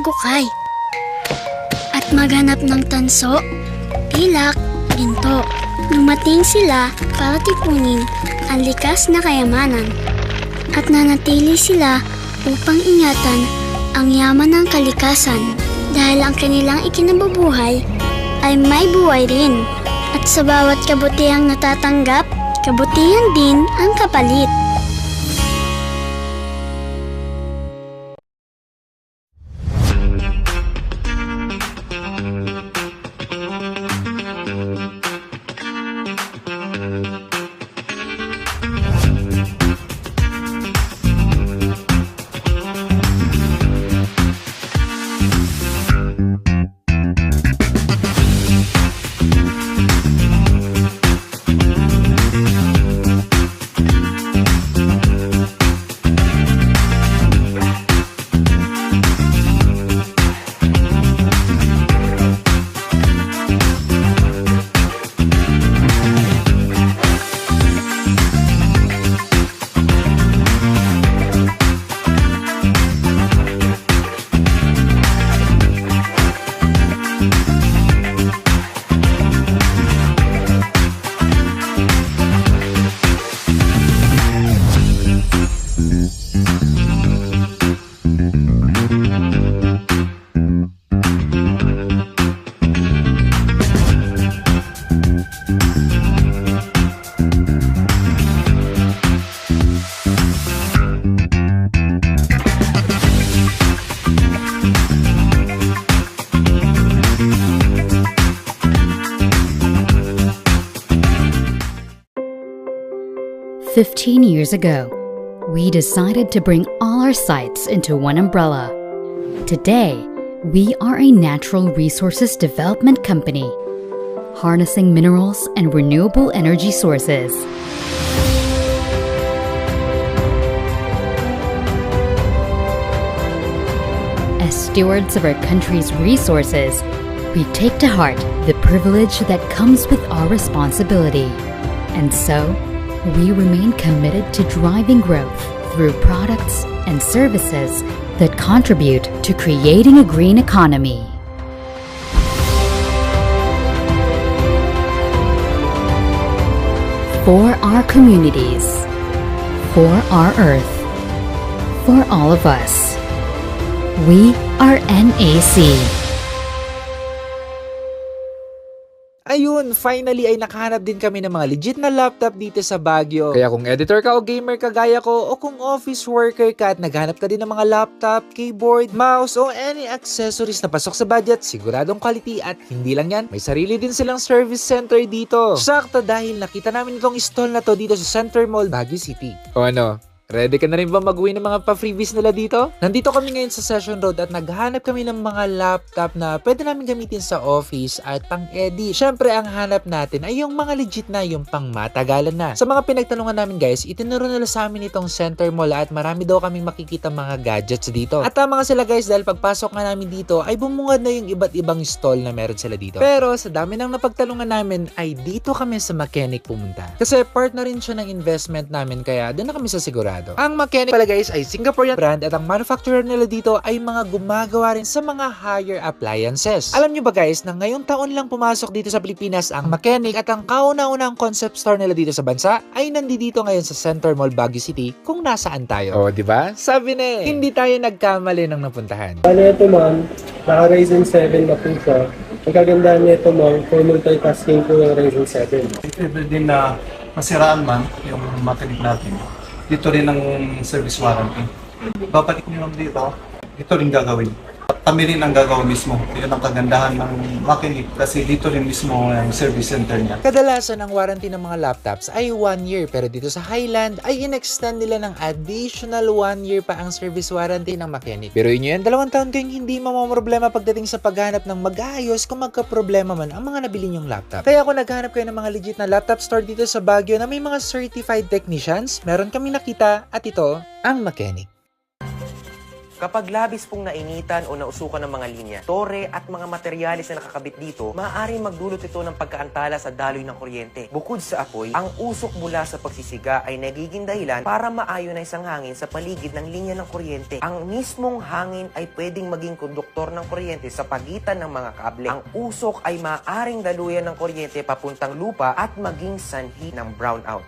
magukay at maghanap ng tanso, pilak, ginto. Dumating sila para tipunin ang likas na kayamanan at nanatili sila upang ingatan ang yaman ng kalikasan dahil ang kanilang ikinabubuhay ay may buhay rin at sa bawat kabutihang natatanggap, kabutihan din ang kapalit. "15 years ago, we decided to bring all our sites into one umbrella. Today, we are a natural resources development company, harnessing minerals and renewable energy sources. As stewards of our country's resources, we take to heart the privilege that comes with our responsibility. And so, we remain committed to driving growth through products and services that contribute to creating a green economy. For our communities, for our Earth, for all of us, we are NAC. Ayun, finally ay nakahanap din kami ng mga legit na laptop dito sa Baguio. Kaya kung editor ka o gamer ka gaya ko o kung office worker ka at naghanap ka din ng mga laptop, keyboard, mouse o any accessories na pasok sa budget, siguradong quality at hindi lang yan, may sarili din silang service center dito. Sakto dahil nakita namin itong stall na to dito sa Center Mall, Baguio City. O ano? Ready ka na rin ba mag-uwi ng mga pa-freebies nila dito? Nandito kami ngayon sa Session Road at naghahanap kami ng mga laptop na pwede namin gamitin sa office at pang-edit. Syempre, ang hanap natin ay yung mga legit na, yung pang matagalan na. Sa mga pinagtanungan namin guys, itinuro nila sa amin itong Center Mall at marami daw kaming makikita mga gadgets dito. At tama nga sila guys dahil pagpasok nga namin dito ay bumungad na yung iba't ibang stall na meron sila dito. Pero sa dami ng napagtanungan namin ay dito kami sa mechanic pumunta. Kasi part na rin siya ng investment namin kaya doon na kami sa sigurado. Ang mechanic pala guys ay Singaporean brand at ang manufacturer nila dito ay mga gumagawa rin sa mga higher appliances. Alam nyo ba guys na ngayong taon lang pumasok dito sa Pilipinas ang mechanic at ang kauna-unang concept store nila dito sa bansa ay nandito ngayon sa Center Mall, Baguio City kung nasaan tayo. Oh, di ba? Sabi na eh, hindi tayo nagkamali ng napuntahan. Ano ito ma'am, naka Ryzen 7 na po siya. Ang kagandahan niya ito ma'am, full multitasking po ng Ryzen 7. If din na masiraan man yung mechanic natin, dito rin ang service warranty. Babalik nyo lang dito rin gagawin. At kami rin ang gagawin mismo. Yun ang kagandahan ng mechanic kasi dito rin mismo ang service center niya. Kadalasan ang warranty ng mga laptops ay 1 year pero dito sa Highland ay in-extend nila ng additional 1 year pa ang service warranty ng mechanic. Pero yun yan, 2 taon kayong hindi mamamroblema pagdating sa paghanap ng mag-aayos kung magka-problema man ang mga nabili nyong laptop. Kaya kung naghanap kayo ng mga legit na laptop store dito sa Baguio na may mga certified technicians, meron kami nakita at ito ang mechanic. Kapag labis pong nainitan o nausukan ng mga linya, tore at mga materyales na nakakabit dito, maaaring magdulot ito ng pagkaantala sa daloy ng kuryente. Bukod sa apoy, ang usok mula sa pagsisiga ay nagiging dahilan para ma-ionize ang hangin sa paligid ng linya ng kuryente. Ang mismong hangin ay pwedeng maging konduktor ng kuryente sa pagitan ng mga kable. Ang usok ay maaaring daluyan ng kuryente papuntang lupa at maging sanhi ng brownout.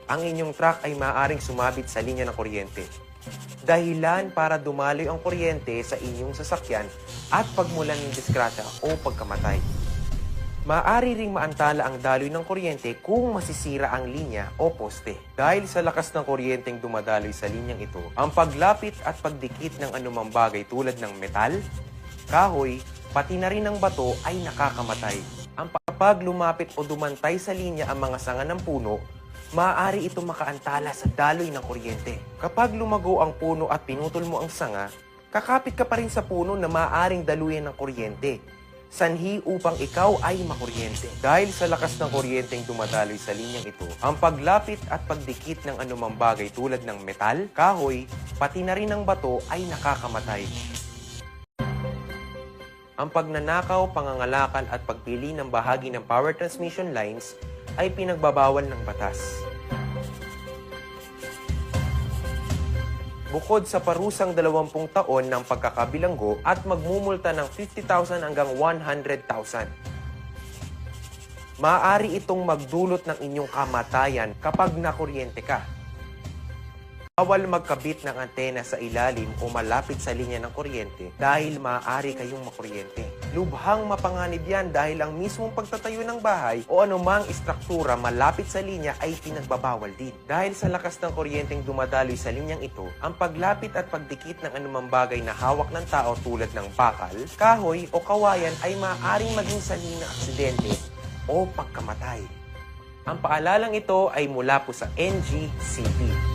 Ang inyong truck ay maaaring sumabit sa linya ng kuryente. Dahilan para dumaloy ang kuryente sa inyong sasakyan at pagmulan ng disgrasya o pagkamatay. Maaari ring maantala ang daloy ng kuryente kung masisira ang linya o poste. Dahil sa lakas ng kuryenteng dumadaloy sa linyang ito, ang paglapit at pagdikit ng anumang bagay tulad ng metal, kahoy, pati na rin ng bato ay nakakamatay. Ang kapag lumapit o dumantay sa linya ang mga sanga ng puno, maaari itong makaantala sa daloy ng kuryente. Kapag lumago ang puno at pinutol mo ang sanga, kakapit ka pa rin sa puno na maaaring daluyan ng kuryente. Sanhi upang ikaw ay makuryente. Dahil sa lakas ng kuryenteng dumadaloy sa linyang ito, ang paglapit at pagdikit ng anumang bagay tulad ng metal, kahoy, pati na rin ng bato ay nakakamatay. Ang pagnanakaw, pangangalakal at pagpili ng bahagi ng power transmission lines ay pinagbabawal ng batas. Bukod sa parusang 20 taon ng pagkakabilanggo at magmumulta ng 50,000 hanggang 100,000. Maaari itong magdulot ng inyong kamatayan kapag nakuryente ka. Bawal magkabit ng antena sa ilalim o malapit sa linya ng kuryente dahil maaari kayong makuryente. Lubhang mapanganib yan dahil ang mismong pagtatayo ng bahay o anumang istruktura malapit sa linya ay pinagbabawal din. Dahil sa lakas ng kuryenteng dumadaloy sa linyang ito, ang paglapit at pagdikit ng anumang bagay na hawak ng tao tulad ng bakal, kahoy o kawayan ay maaaring maging sanhi ng aksidente o pagkamatay. Ang paalalang ito ay mula po sa NGCP.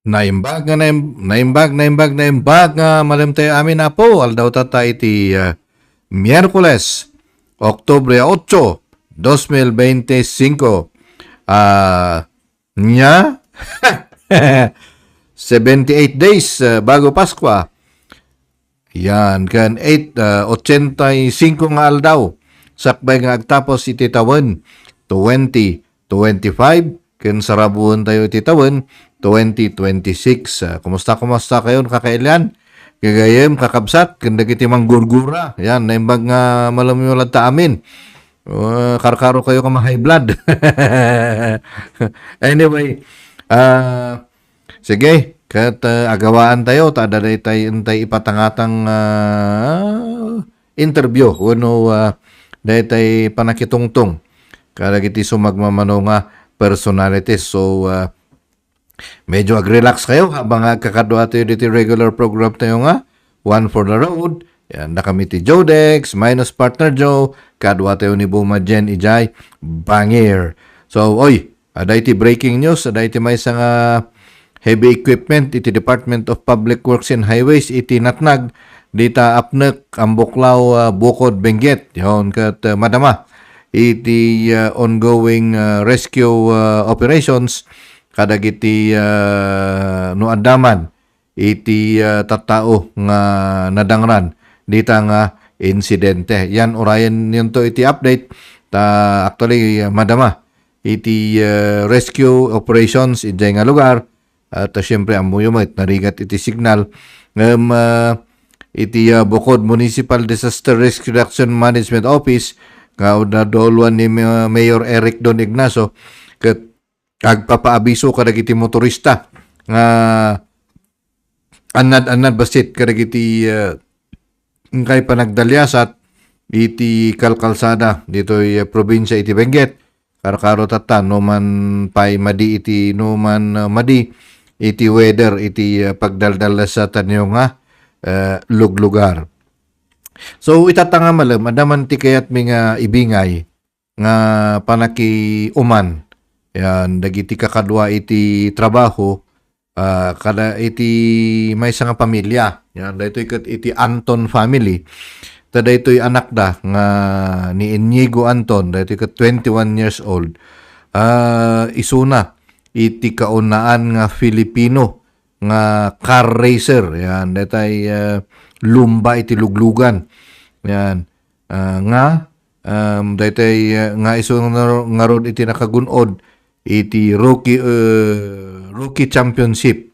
Naimbag nga malam tayo amin na po. Aldaw tatay iti Miyerkules, Oktubre 8, 2025. Nya 78 days bago Paskwa. Yan, kan 85 nga aldaw. Sakbay nga agtapos iti tawen 2025. Kan sarabuan tayo iti tawen 2026. Kumusta kayo kakailan? Kagayem, kakabsat, kanda kiti manggurgura. Yan, naimbag nga malamulad ta amin. Karkaro kayo ka high blood. Anyway, sige, kat agawaan tayo, tadaday tayo intay ipatangatang interview. Uno, dahi tayo panakitungtong. Kada kiti sumagmamano nga personalities. So, medyo ag-relax kayo habang kakadwa tayo dito regular program tayo nga. One for the road. Yan, na kami ti JoeDex, minus partner Joe, kadwa tayo ni Buma Jen Ijay, Bangir. So, oy, aday ti breaking news, aday ti may isang heavy equipment, iti Department of Public Works and Highways, iti natnag, dita apnek, ambuklaw, bukod, benggit. Yon, kat madama, iti ongoing rescue operations, kadag iti nuadaman, iti tattao nga nadangran, dita nga insidente. Yan, orayan yun to iti update. Actually, madama, iti rescue operations iti nga lugar. At syempre, amuyumit, narigat iti signal. Iti Bukod Municipal Disaster Risk Reduction Management Office, nga nadolwan ni Mayor Eric Don Ignacio, kat agpapaabiso kadag iti motorista nga anad basit karagiti kay panagdalyasat iti kalkalsada ditoy probinsya iti Benguet karo tata no man pay madi iti no man madi iti weather iti pagdaldal sa tanyo nga luglugar. So itatanga malam adaman ti kayat mga ibingay nga panaki uman yan dagiti kakadwa iti trabaho kada iti may nga pamilya yan daytoy ket iti Anton family ta daytoy anak da nga ni Inigo Anton daytoy ket 21 years old isuna iti kaunaan nga Filipino nga car racer yan daytoy lumba iti luglugan yan nga daytoy nga iso nga rod iti nakagunod iti rookie championship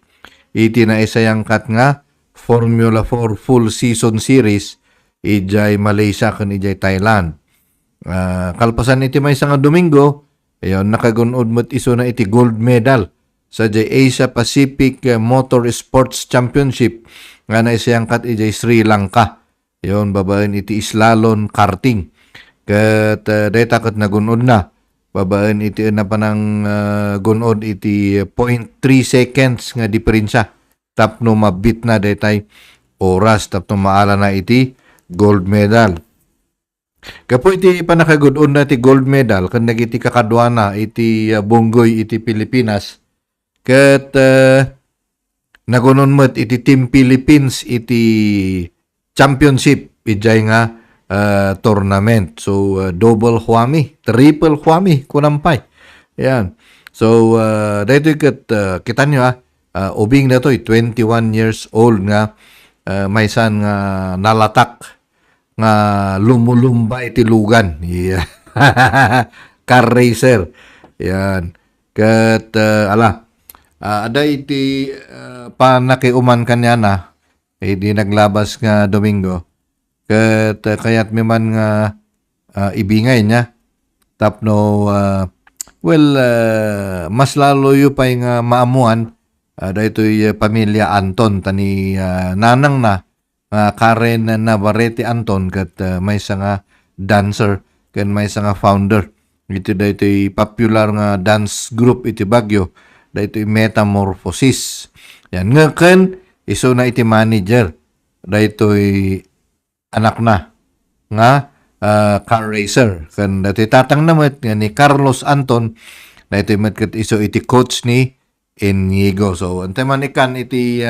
iti naisayang kat nga Formula 4 full season series ijay Malaysia ken ijay Thailand. Kalpasan iti maysa nga Domingo ayon nakagunod met iso na iti gold medal sa Asia Pacific Motor Sports Championship nga naisayang kat ijay Sri Lanka. Ayon babaen iti slalom karting. Ket dayta ket nagunod na babaen iti na panang gunod iti 0.3 seconds nga diferensya tapno mabit na daytay oras tapno maala na iti gold medal. Kapo iti panakagunod na iti gold medal ken dagiti kakadwa na iti bunggoy iti Pilipinas ket nagunon met iti Team Philippines iti championship ijay nga tournament. So, double huami, triple huami, kunampay. Yan. So, dito kita nyo ubing na to, 21 years old nga, may san nga nalatak nga lumulumba iti lugan. Yeah. Car racer. Yan. Kat, ada iti panakiuman kanya na, di naglabas nga Domingo. Ket kayat meman nga ibingay niya tapno mas lalo yu pay nga maamuan daytoy pamilya Anton tani nanang na Karen Navarrete Anton ket may nga dancer ken may nga founder iti daytoy popular nga dance group iti Baguio daytoy Metamorphosis yan nga ken iso na iti manager daytoy anak na nga car racer kan dati tatang namet nga ni Carlos Anton dati met ket iso iti coach ni Inigo. So ante man ikan iti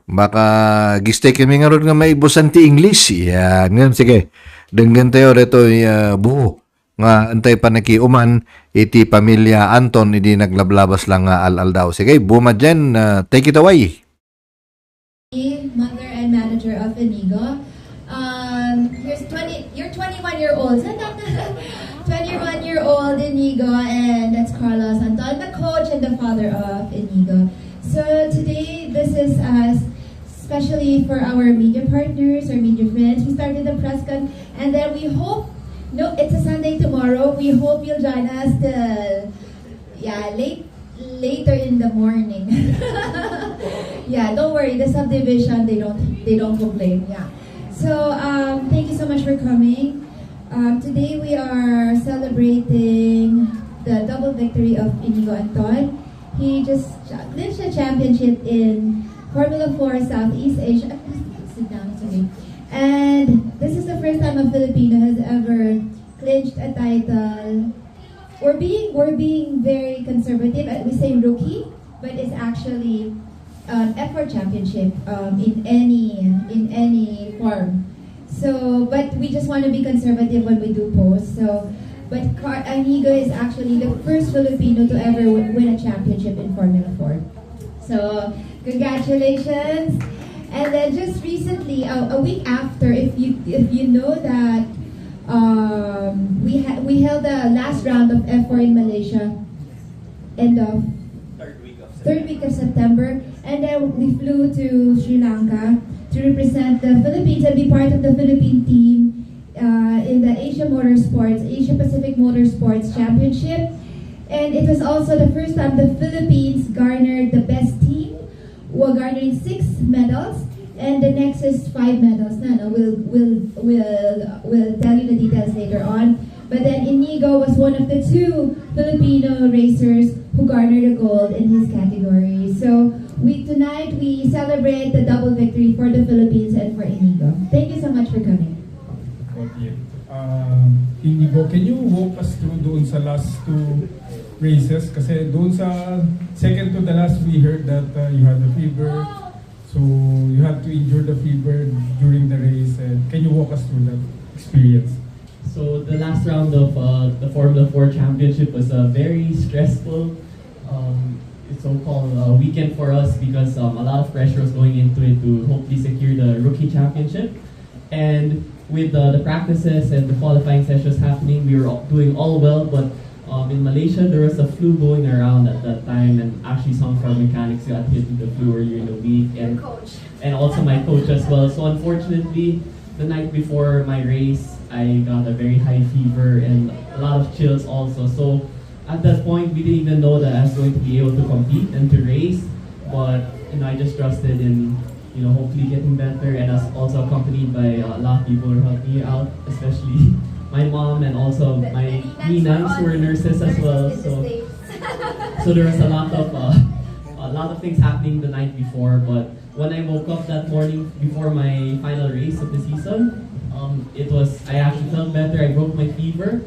baka gistay kami nga rod nga maibusan ti English yan ngem sige denggan tayo dito buo nga antay panakiuman iti pamilya Anton idi naglablabas lang nga al daw. Sige buma dyan, take it away. Mother and manager of Inigo. You're 21-year-old. 21-year-old Inigo, and that's Carlos Anton, the coach and the father of Inigo. So today, this is especially for our media partners, our media friends. We started the press con, and then we hope. No, it's a Sunday tomorrow. We hope you'll join us later in the morning. Yeah, don't worry. The subdivision, they don't complain. Yeah. So thank you so much for coming. Today we are celebrating the double victory of Inigo Anton. He just clinched a championship in Formula 4 Southeast Asia. Sit down, it's okay. And this is the first time a Filipino has ever clinched a title. We're being very conservative. We say rookie, but it's actually F4 championship in any form. So, but we just want to be conservative when we do posts. So, but Inigo is actually the first Filipino to ever win a championship in Formula 4. So, congratulations! And then just recently, a week after, if you know that we held the last round of F4 in Malaysia, end of third week of September, and then we flew to Sri Lanka to represent the Philippines and be part of the Philippine team in the Asia Pacific Motorsports Championship. And it was also the first time the Philippines garnered the best team, were garnering 6 medals, and the next is 5 medals. No, we'll tell you the details later on. But then Inigo was one of the 2 Filipino racers who garnered a gold in his category. So tonight we celebrate the double victory for the Philippines and for Inigo. Thank you so much for coming. Okay. Inigo, can you walk us through doon sa last 2 races? Kasi doon sa second to the last, we heard that you had a fever. So you had to endure the fever during the race. And can you walk us through that experience? So the last round of the Formula 4 Championship was a very stressful, so-called weekend for us because a lot of pressure was going into it to hopefully secure the rookie championship. And with the practices and the qualifying sessions happening, we were doing all well, but in Malaysia there was a flu going around at that time, and actually some of our mechanics got hit with the flu earlier in the week, and also my coach as well. So unfortunately, the night before my race, I got a very high fever and a lot of chills also. So at that point, we didn't even know that I was going to be able to compete and to race, but I just trusted in hopefully getting better, and I was also accompanied by a lot of people who helped me out, especially my mom and also my ninangs who were nurses as well. So there was a lot of things happening the night before, but when I woke up that morning before my final race of the season, I actually felt better. I broke my fever,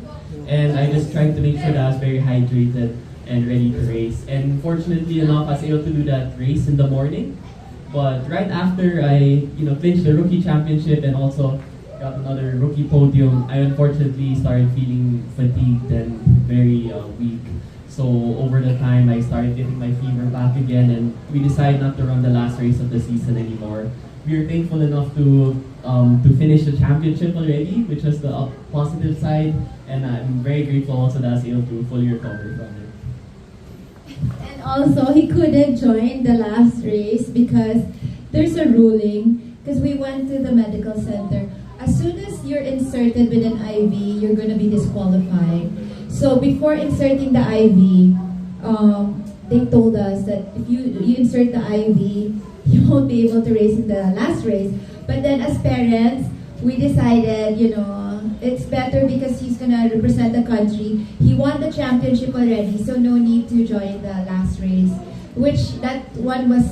and I just tried to make sure that I was very hydrated and ready to race. And fortunately enough, I was able to do that race in the morning. But right after I, clinched the rookie championship and also got another rookie podium, I unfortunately started feeling fatigued and very weak. So over the time, I started getting my fever back again, and we decided not to run the last race of the season anymore. We were thankful enough to finish the championship already, which was the positive side, and I'm very grateful also that I was able to fully recover from it. And also, he couldn't join the last race because there's a ruling, because we went to the medical center. As soon as you're inserted with an IV, you're going to be disqualified. So before inserting the IV, they told us that if you insert the IV, you won't be able to race in the last race. But then as parents, we decided, it's better because he's going to represent the country. He won the championship already, so no need to join the last race. Which that one was,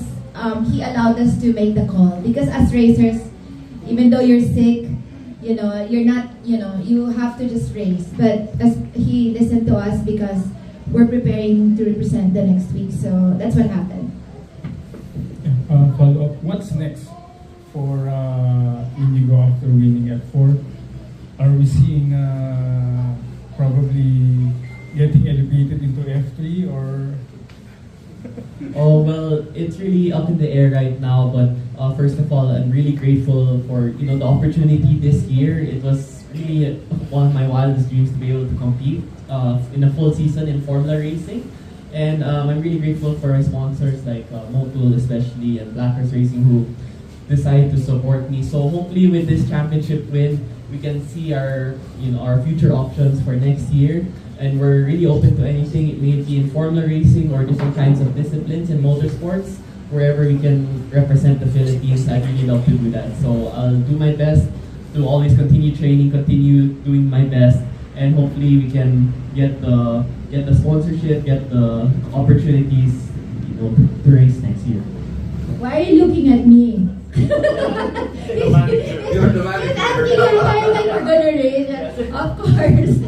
he allowed us to make the call. Because as racers, even though you're sick, you're not, you have to just race. But as he listened to us because we're preparing to represent the next week. So that's what happened. Follow up, what's next for Inigo after winning at 4? Are we seeing probably getting elevated into F3 or? Oh, well, it's really up in the air right now, but first of all, I'm really grateful for the opportunity this year. It was really one of my wildest dreams to be able to compete in a full season in Formula racing. And I'm really grateful for my sponsors like Motul especially and Blackers Racing who decided to support me. So hopefully with this championship win, we can see our future options for next year. And we're really open to anything. It may be in Formula racing or different kinds of disciplines in motorsports. Wherever we can represent the Philippines, I'd really love to do that. So I'll do my best to always continue training, continue doing my best, and hopefully we can get the sponsorship, get the opportunities, to race next year. Why are you looking at me? You're the manager. He's asking when we're gonna race. Of course.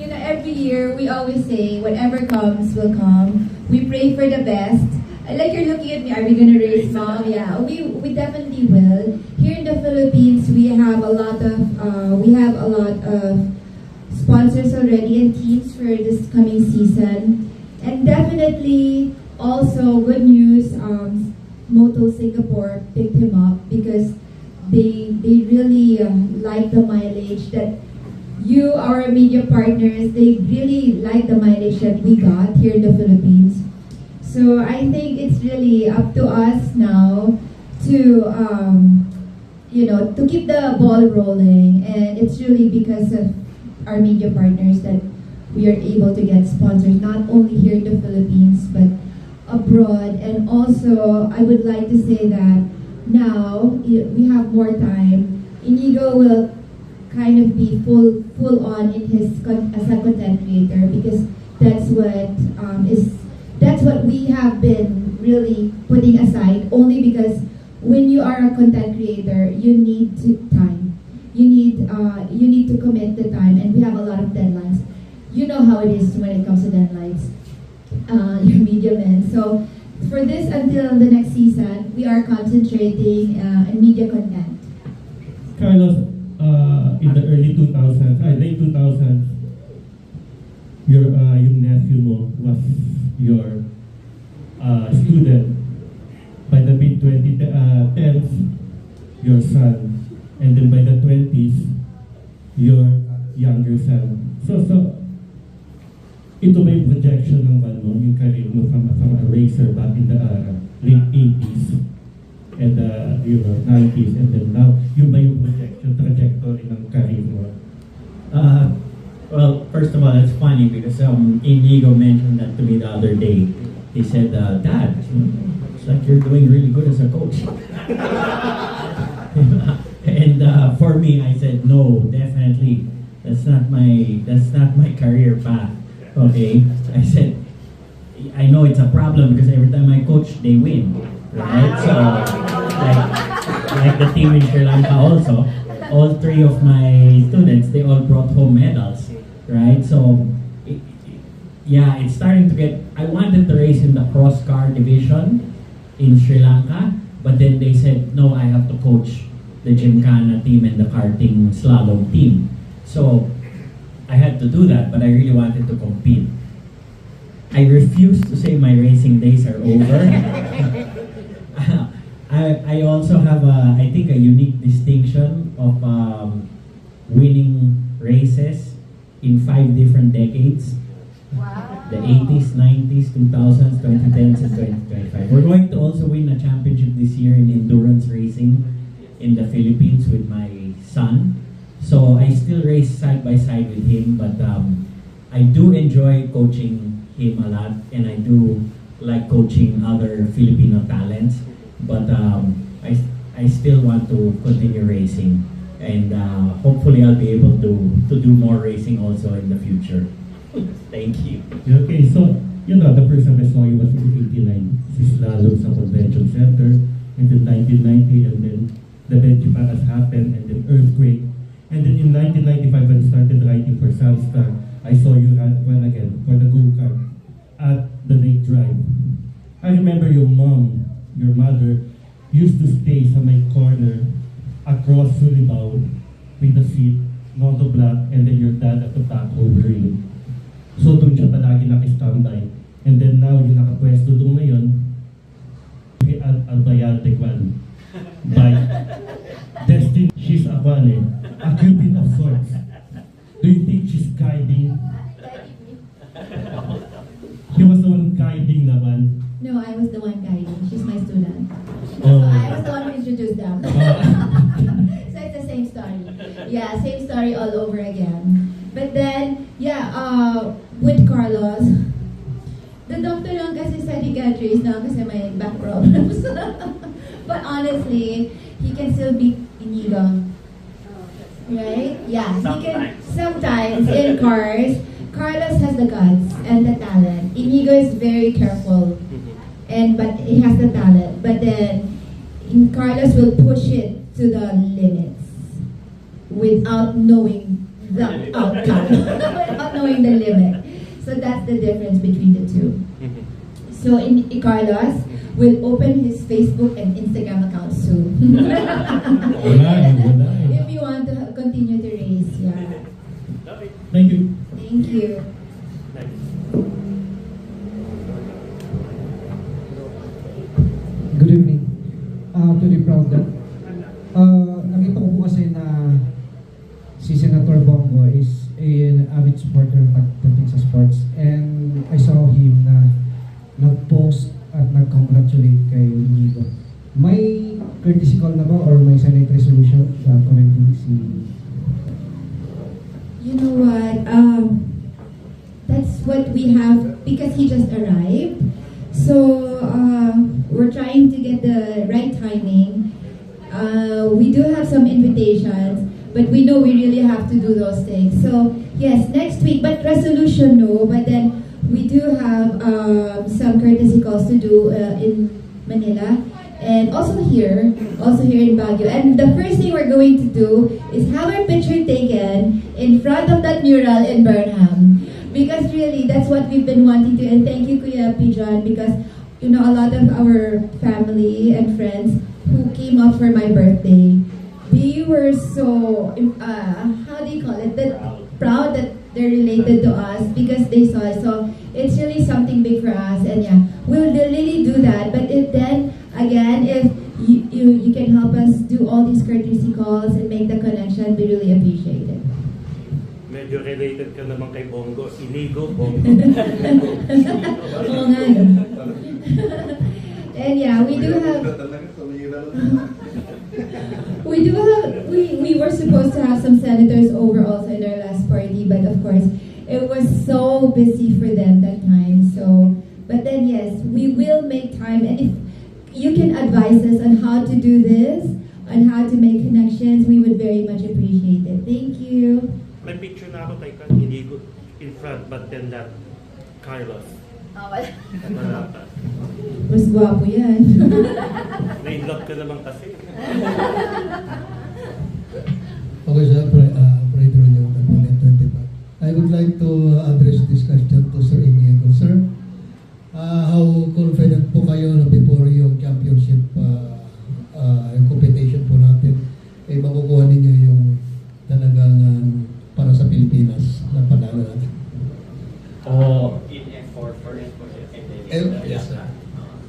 No, every year we always say whatever comes will come. We pray for the best. Like you're looking at me, are we gonna race, Mom? Yeah, we definitely will. Here in the Philippines, we have a lot of sponsors already and teams for this coming season, and definitely also good news. Moto Singapore picked him up because they really like the mileage that you, our media partners, they really like the mileage that we got here in the Philippines. So I think it's really up to us now to to keep the ball rolling, and it's really because of our media partners that we are able to get sponsors not only here in the Philippines but abroad. And also, I would like to say that now we have more time. Inigo will kind of be full on in as a content creator, because that's what we have been really putting aside, only because when you are a content creator, you need time. You need to commit the time, and we have a lot of deadlines. You know how it is when it comes to deadlines. You're media men. So for this, until the next season, we are concentrating in media content. Carlos, in the early 2000s, late 2000s, your nephew mo was your student. By the mid-2010s, your son. And then by the 20s, your younger son. So ito ba yung projection ng yung career mo from a racer back in the late 80s and 90s, and then now, yung ba yung trajectory ng career mo? Well, first of all, it's funny because Inigo mentioned that to me the other day. He said, Dad, it's like you're doing really good as a coach. And for me, I said, no, definitely, that's not my career path. Okay, I said, I know it's a problem because every time I coach, they win, right? So, like the team in Sri Lanka also, all three of my students, they all brought home medals, right? So, yeah, it's starting to get, I wanted to race in the cross car division in Sri Lanka, but then they said, no, I have to coach the Gymkhana team and the karting slalom team. So, I had to do that, but I really wanted to compete. I refuse to say my racing days are over. I also have, I think, a unique distinction of winning races in 5 different decades. Wow. The 80s, 90s, 2000s, 2010s, and 2025. We're going to also win a championship this year in endurance racing in the Philippines with my son. So I still race side by side with him, but I do enjoy coaching him a lot, and I do like coaching other Filipino talents. But I still want to continue racing, and hopefully I'll be able to do more racing also in the future. Thank you. Okay, so the first time I saw you was in 1989, slalom sa Convention Center, and then 1990, and then the Benjiparas happened, and then earthquake. And then in 1995, when I started writing for Sunstar, I saw you run again for the go-kart at the Lake Drive. I remember your mother, used to stay sa my corner across Suribao with the seat, Noto Black, and then your dad at the back over you. So doon siya palagi nakistambay. And then now, yung nakapwesto doon ngayon, Albayal Tekwan. By Destiny, she's a cupid of sorts. Do you think she's guiding? She was the one guiding naman. No, I was the one guiding. She's my student. Oh. So I was the one who introduced them. So it's the same story. Yeah, same story all over again. But then, with Carlos, the doctor lang kasi sa psychiatrist na kasi may back problems. But honestly, he can still beat Inigo. Right? Yeah, he can sometimes in cars. Carlos has the guts and the talent. Inigo is very careful, but he has the talent. But then Carlos will push it to the limits without knowing the outcome, without knowing the limit. So that's the difference between the two. So Carlos will open his Facebook and Instagram account soon. If you want to continue to race, yeah. Thank you. Thank you. Good evening. Very proud that nakita ko po kasi na si Senator Bongo is an avid supporter pagdating sa sports, and I saw him na nag-post at nag-congratulate kay Inigo. May courtesy call na ba or may Senate resolution commenting si... You know what? because he just arrived. So we're trying to get the right timing. We do have some invitations, but we know we really have to do those things. So yes, next week, but resolution no, but then we do have some courtesy calls to do in Manila and also here in Baguio. And the first thing we're going to do is have our picture taken in front of that mural in Burnham. Because really, that's what we've been wanting to. And thank you, Kuya Pijon, because you know, a lot of our family and friends who came up for my birthday, they were so, how do you call it, proud that they're related to us because they saw it. So it's really something big for us. And yeah, we'll really do that. But then, again, if you can help us do all these courtesy calls and make the connection, we really appreciate it. Medyo related ka naman kay Bongo. Inigo, Bongo. Oo nga, no? And yeah, we were supposed to have some senators over also in our last party, but of course, it was so busy for them that time. So, but then yes, we will make time, and if you can advise us on how to do this, on how to make connections, we would very much appreciate it. Thank you. May picture na ako tayo kan Inigo in front, but then that Carlos. Wala pa. Mas gwapo yan. Na-inlove ka naman kasi. Okay, sir. Operator yung component 25. I would like to address this question to Sir Inigo. Sir, how confident po kayo na before yung championship yung competition po natin, makukuha ninyo yung talagang para sa Pilipinas na panalo natin? In F4 for Yes, sir.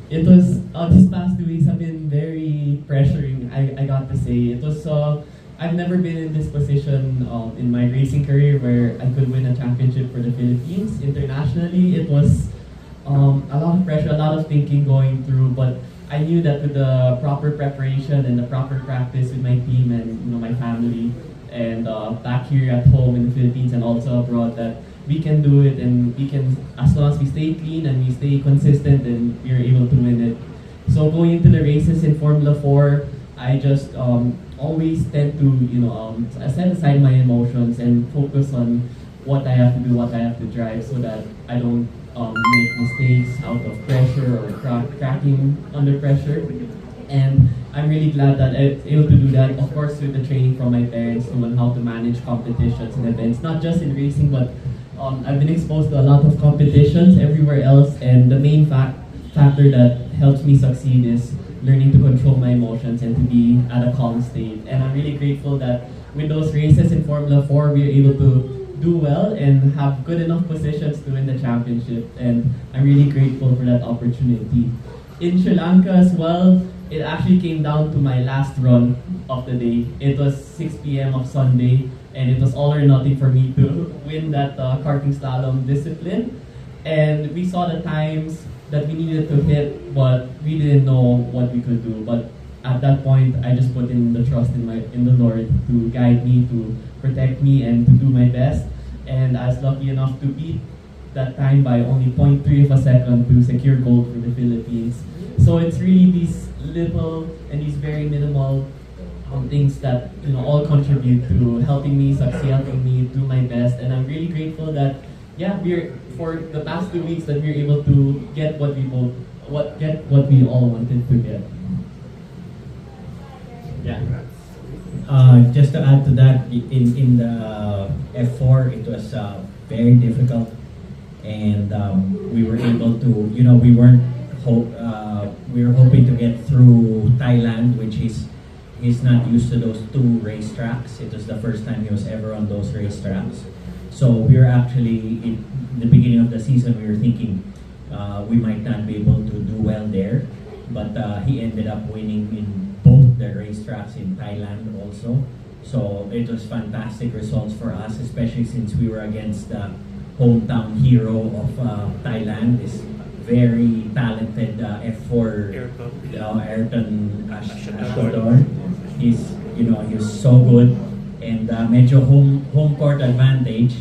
It was, these past 2 weeks have been very pressuring, I got to say. It was, I've never been in this position in my racing career where I could win a championship for the Philippines. Internationally, it was a lot of pressure, a lot of thinking going through, but I knew that with the proper preparation and the proper practice with my team and my family, and back here at home in the Philippines and also abroad, that we can do it, and we can, as long as we stay clean and we stay consistent, then we're able to win it. So going into the races in Formula 4, I just always tend to, set aside my emotions and focus on what I have to do, what I have to drive, so that I don't make mistakes out of pressure or cracking under pressure. And I'm really glad that I was able to do that, of course, with the training from my parents on how to manage competitions and events, not just in racing, but I've been exposed to a lot of competitions everywhere else, and the main factor that helps me succeed is learning to control my emotions and to be at a calm state. And I'm really grateful that with those races in Formula 4, we were able to do well and have good enough positions to win the championship, and I'm really grateful for that opportunity. In Sri Lanka as well, it actually came down to my last run of the day. It was 6 p.m. of Sunday, and it was all or nothing for me to win that karting slalom discipline. And we saw the times that we needed to hit, but we didn't know what we could do. But at that point, I just put in the trust in the Lord to guide me, to protect me, and to do my best. And I was lucky enough to beat that time by only 0.3 of a second to secure gold for the Philippines. So it's really these little and these very minimal things that all contribute to helping me succeed, helping me do my best. And I'm really grateful that for the past 2 weeks that we're able to get what we all wanted to get. Yeah. Just to add to that, in the F4, it was very difficult, and we were able to, we were hoping to get through Thailand, which he's not used to those 2 racetracks. It was the first time he was ever on those racetracks. So we were actually, in the beginning of the season, we were thinking we might not be able to do well there, but he ended up winning in both the racetracks in Thailand also. So it was fantastic results for us, especially since we were against the hometown hero of Thailand, this very talented F4 Ayrton Ashkodor. He's so good, and medyo home court advantage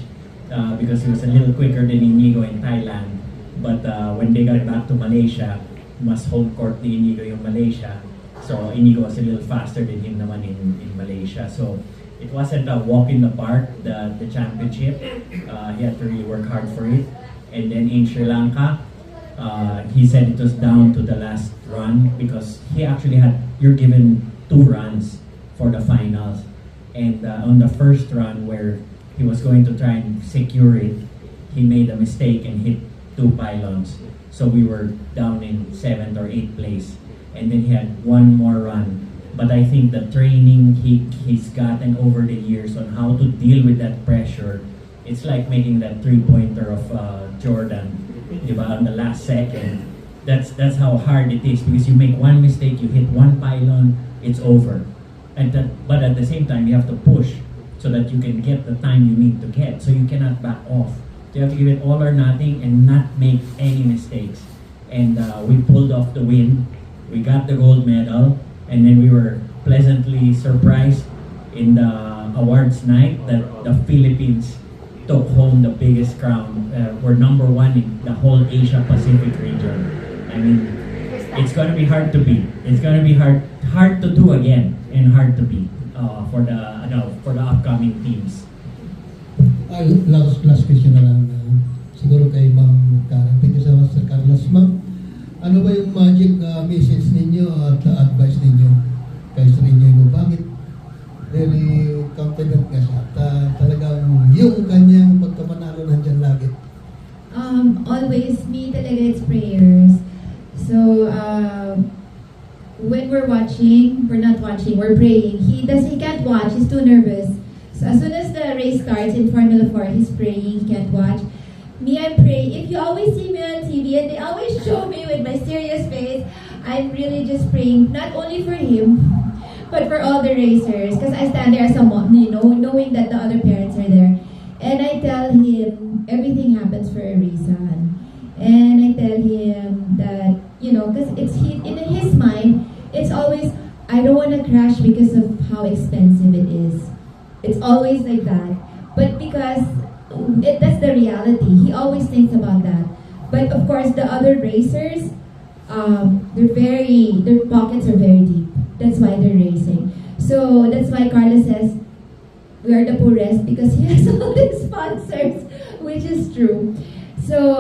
because he was a little quicker than Inigo in Thailand. But when they got back to Malaysia, mas home court ni Inigo yung Malaysia. So Inigo was a little faster than him naman in Malaysia. So it wasn't a walk in the park, the championship. He had to really work hard for it. And then in Sri Lanka, he said it was down to the last run because he actually you're given 2 runs for the finals. And on the first run where he was going to try and secure it, he made a mistake and hit 2 pylons. So we were down in 7th or 8th place. And then he had 1 more run. But I think the training he's gotten over the years on how to deal with that pressure, it's like making that 3-pointer of Jordan, diba, on the last second. That's how hard it is because you make 1 mistake, you hit 1 pylon, it's over. But at the same time, you have to push so that you can get the time you need to get. So you cannot back off. So you have to give it all or nothing and not make any mistakes. And we pulled off the win. We got the gold medal. And then we were pleasantly surprised in the awards night that the Philippines took home the biggest crown. We're number 1 in the whole Asia Pacific region. I mean, it's going to be hard to beat. It's going to be hard to do again and hard to beat for the upcoming teams. Last question na lang. Siguro kay Ma'am Karen. Thank you so much, Sir Carlos. Ma'am, ano ba yung magic message ninyo at advice ninyo kay Sir Inigo? Bakit very confident nga siya? Talagang yung kanyang pagkamanalo nandyan lagi. Always, me talaga, it's prayers. So, when we're watching, we're not watching, we're praying. He can't watch, he's too nervous. So as soon as the race starts in Formula 4, he's praying, he can't watch. Me, I'm praying. If you always see me on TV and they always show me with my serious face, I'm really just praying, not only for him, but for all the racers. Because I stand there as a mom, knowing that the other parents are there. And I tell him, everything happens for a reason. And I tell him that, because in his mind, it's always, I don't want to crash because of how expensive it is. It's always like that. But because that's the reality. He always thinks about that. But of course, the other racers, their pockets are very deep. That's why they're racing. So that's why Carlos says, we are the poorest because he has all these sponsors, which is true. So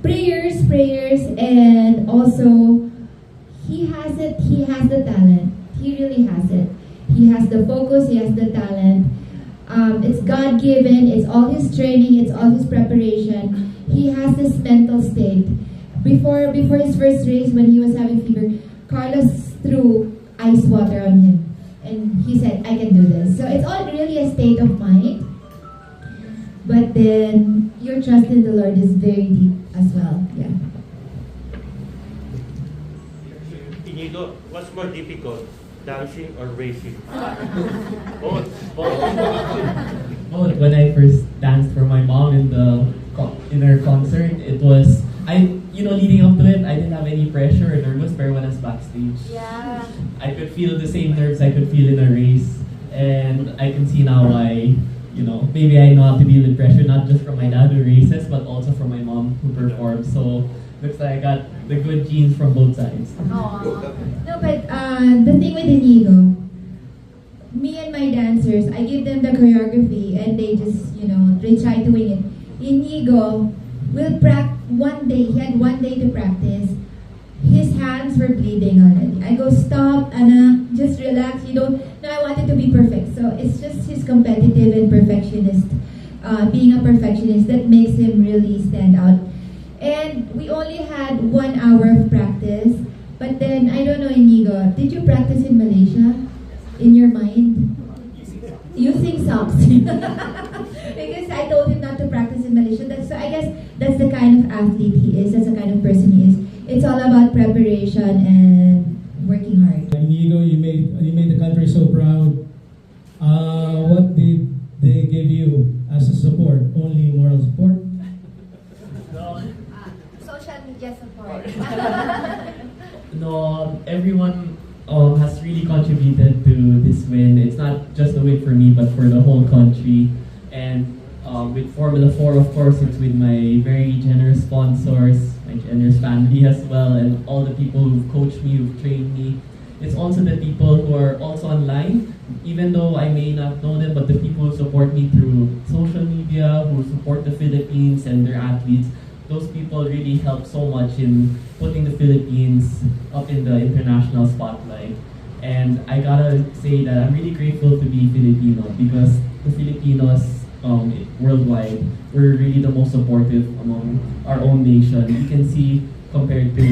prayers, and also he has it. He has the talent. He really has it. He has the focus. He has the talent. It's God-given, it's all his training, it's all his preparation. He has this mental state. Before his first race, when he was having fever, Carlos threw ice water on him. And he said, I can do this. So it's all really a state of mind. But then, your trust in the Lord is very deep as well. Yeah. Inigo, what's more difficult? Dancing or racing? Both. When I first danced for my mom in her concert, it was leading up to it, I didn't have any pressure or nervous, but when I was backstage, I could feel the same nerves I could feel in a race, and I can see now why. Maybe I know how to deal with pressure, not just from my dad who races, but also from my mom who performs. So looks like I got the good genes from both sides. No, but the thing with Inigo, me and my dancers, I give them the choreography and they just, they try to wing it. Inigo will practice one day, he had 1 day to practice. His hands were bleeding already. I go, stop, Anna, just relax. No, I want it to be perfect. So it's just his competitive and perfectionist, being a perfectionist that makes him really stand out. And we only had 1 hour of practice. But then, I don't know, Inigo, did you practice in Malaysia? In your mind? Using socks. Because I told him not to practice in Malaysia. So I guess that's the kind of athlete he is. That's the kind of person he is. It's all about preparation and working hard. Inigo, you made the country so proud. What did they give you as a support? Only moral support? Social media support. No, everyone has really contributed to this win. It's not just a win for me, but for the whole country. And With Formula 4, of course, it's with my very generous sponsors, my generous family as well, and all the people who've coached me, who've trained me. It's also the people who are also online, even though I may not know them, but the people who support me through social media, who support the Philippines and their athletes. Those people really help so much in putting the Philippines up in the international spotlight. And I gotta say that I'm really grateful to be Filipino, because the Filipinos worldwide, we're really the most supportive among our own nation. You can see, compared to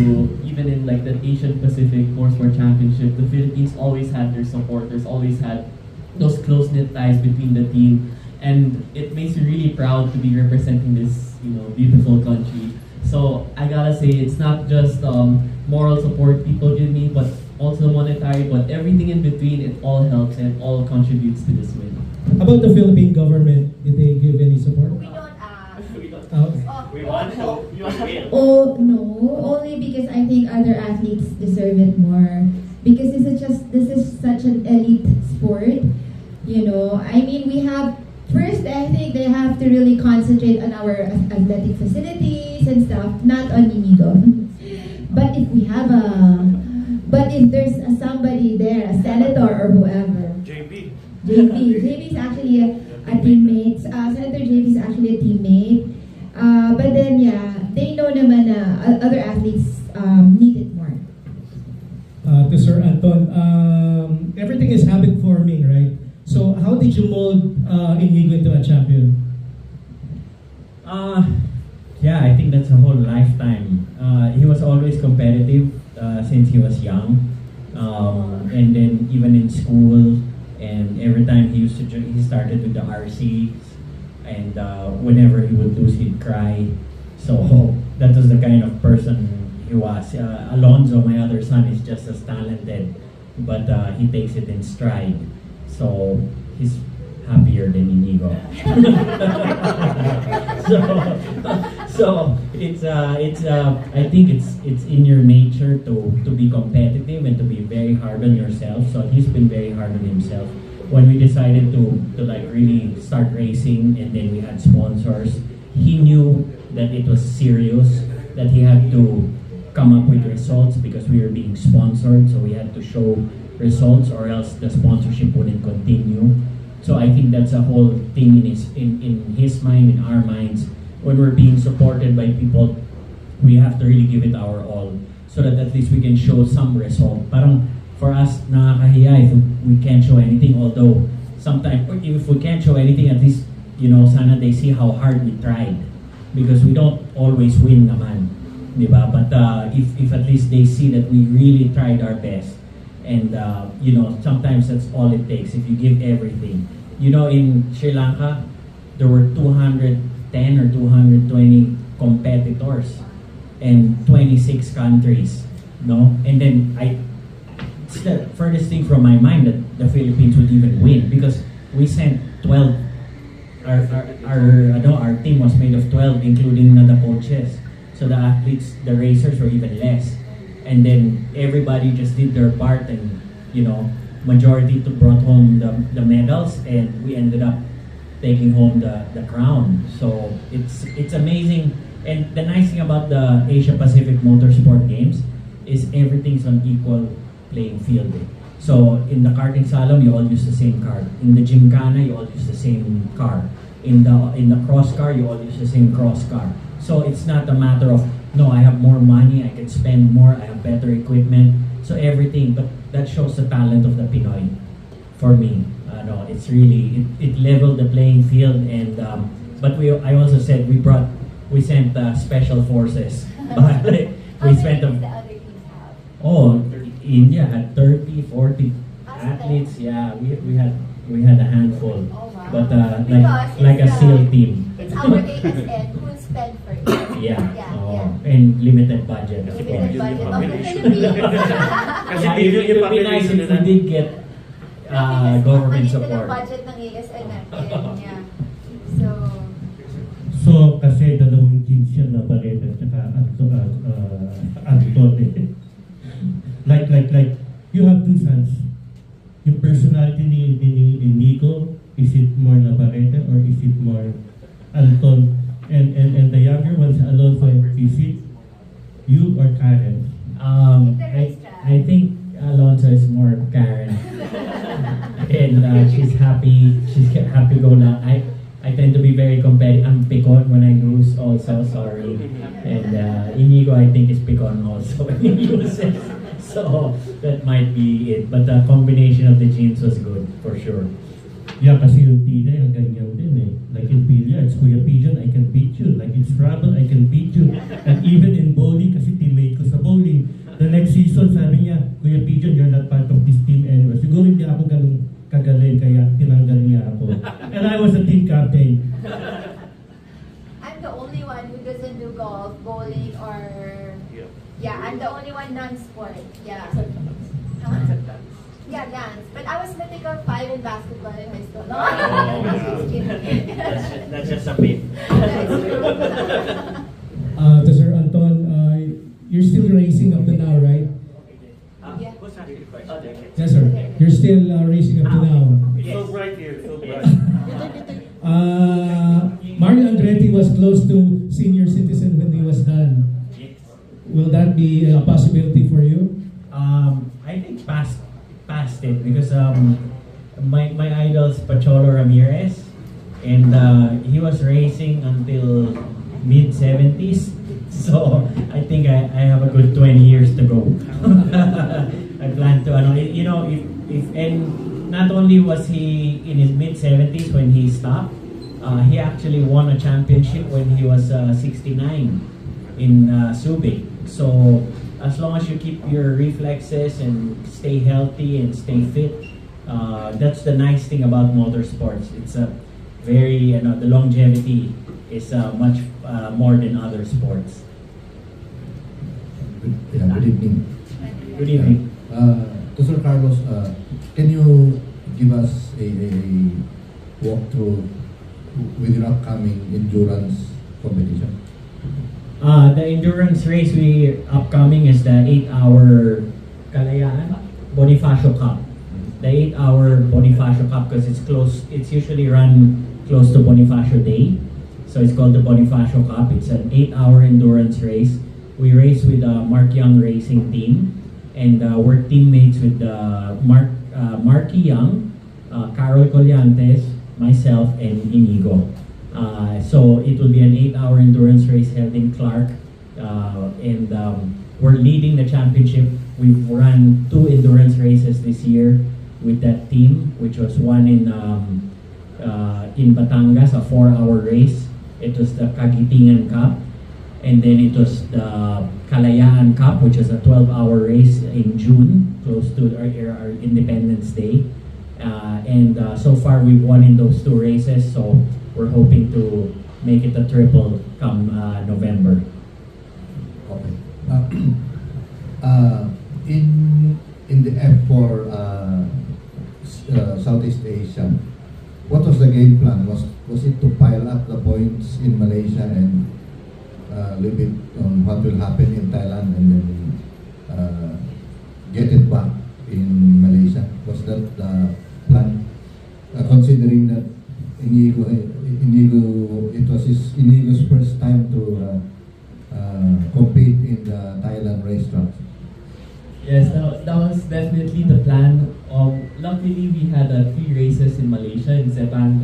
even in like the Asian Pacific Motorsport Championship, the Philippines always had their supporters, always had those close-knit ties between the team. And it makes me really proud to be representing this, beautiful country. So I gotta say, it's not just moral support people give me, but also monetary, but everything in between, it all helps and all contributes to this win. About the Philippine government, did they give any support? We don't ask. We want to. You will. Oh no, only because I think other athletes deserve it more. Because this is such an elite sport. I mean, we have, first I think they have to really concentrate on our athletic facilities and stuff, not on Inigo. But if there's somebody there, a senator or whoever. JB is actually a teammate. Senator JB is actually a teammate. But then, they know naman na other athletes need it more. To Sir Anton, everything is habit forming, right? So how did you mold Inigo into a champion? I think that's a whole lifetime. He was always competitive since he was young, and then even in school, and every time he started with the RCs, and whenever he would lose, he'd cry. So that was the kind of person he was. Alonzo, my other son, is just as talented, but he takes it in stride. So he's happier than Inigo. so it's I think it's in your nature to be competitive and to be very hard on yourself. So he's been very hard on himself. When we decided to like really start racing, and then we had sponsors, he knew that it was serious, that he had to come up with results because we were being sponsored, so we had to show results or else the sponsorship wouldn't continue. So I think that's a whole thing in his mind, in our minds. When we're being supported by people, we have to really give it our all so that at least we can show some result. Parang for us, nakakahiya if we can't show anything, although sometimes if we can't show anything, at least, sana they see how hard we tried. Because we don't always win naman, di ba? But if at least they see that we really tried our best, and sometimes that's all it takes if you give everything. In Sri Lanka, there were 210 or 220 competitors and 26 countries, no? And then it's the furthest thing from my mind that the Philippines would even win, because we sent 12. Our team was made of 12, including the coaches. So the athletes, the racers were even less. And then everybody just did their part, and majority brought home the medals, and we ended up taking home the crown. So it's amazing. And the nice thing about the Asia Pacific Motorsport Games is everything's on equal playing field. So in the karting slalom, you all use the same car. In the gymkhana, you all use the same car. In the cross car, you all use the same cross car. So it's not a matter of, no, I have more money, I can spend more, I have better equipment. So everything, but that shows the talent of the Pinoy. For me, it's really it leveled the playing field, and but I also said we sent special forces. But we spent India had 30, 40 athletes. Yeah, we had a handful, but like a SEAL team. It's our ASN who will spend for it. Yeah. And limited budget. Limited budget of the Philippines. It would be nice if we did get government support. Budget ng ASN natin. Yeah. So kasi dalawang teams siya na Barreta at saka Antote. Like you have two sons. Yung personality ni Nico, is it more Navarrete or is it more Anton, and the younger ones, Alonso and Fifi. You or Karen? I think Alonso is more Karen. And she's happy. She's happy go now. I tend to be very competitive. I'm picon when I lose also, sorry. And Inigo I think is picon also when he loses. So that might be it. But the combination of the genes was good for sure. Yeah, kasi yung tita yung ganyan din eh. Like in billiards, Kuya Pigeon, I can beat you. Like in Scrabble, I can beat you. And even in bowling, kasi teammate ko sa bowling. The next season, sabi niya, Kuya Pigeon, you're not part of this team anyway. Siguro hindi ako ganun kagaling, kaya tinanggal niya ako. And I was a team captain. I'm the only one who doesn't do golf, bowling, or... Yeah, I'm the only one non-sport. Yeah. Yeah, dance. But I was mythical 5 in basketball in high school. No, just kidding. That's just a myth. To Sir Anton, you're still racing up to now, right? Yeah. Yes, sir. You're still racing up to now. So bright here, so bright. Mario Andretti was close to senior citizen when he was done. Will that be a possibility for you? I think past it because my idol's Pacholo Ramirez, and he was racing until mid-70s, so I think I have a good 20 years to go. I plan to, and not only was he in his mid-70s when he stopped, he actually won a championship when he was 69 in Subic. So as long as you keep your reflexes and stay healthy and stay fit, that's the nice thing about motorsports. It's a very, the longevity is much more than other sports. Good evening. Good evening. To Sir Carlos, can you give us a walkthrough with your upcoming endurance competition? The endurance race upcoming is the 8-hour Kalayaan Bonifacio Cup. The 8-hour Bonifacio Cup because it's close. It's usually run close to Bonifacio Day, so it's called the Bonifacio Cup. It's an 8-hour endurance race. We race with the Mark Young Racing team, and we're teammates with Marky Young, Carol Collantes, myself, and Inigo. So it will be an 8-hour endurance race held in Clark, and we're leading the championship. We've run 2 endurance races this year with that team, which was one in Batangas, a 4-hour race. It was the Kagitingan Cup, and then it was the Kalayaan Cup, which is a 12-hour race in June, close to our Independence Day. And so far we've won in those 2 races, so we're hoping to make it a triple come November. Okay. In the F4 Southeast Asia, what was the game plan? Was it to pile up the points in Malaysia and a little bit on what will happen in Thailand and then get it back in Malaysia? Was that the plan? Considering that Inigo, it was Inigo's first time to compete in the Thailand racetrack. Yes, that was definitely the plan. Luckily, we had 3 races in Malaysia, in Sepang,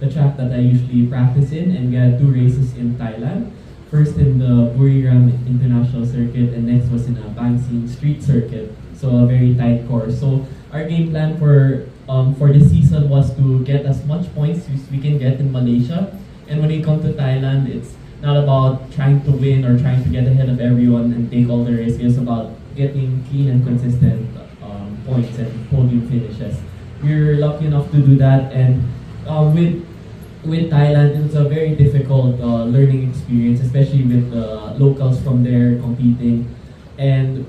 the track that I usually practice in, and we had 2 races in Thailand. First in the Buriram International Circuit, and next was in a Bang Sing Street Circuit, so a very tight course. So our game plan for this season was to get as much points as we can get in Malaysia, and when we come to Thailand, it's not about trying to win or trying to get ahead of everyone and take all the risks. It's about getting clean and consistent points and podium finishes. We're lucky enough to do that, and with Thailand, it was a very difficult learning experience, especially with the locals from there competing, and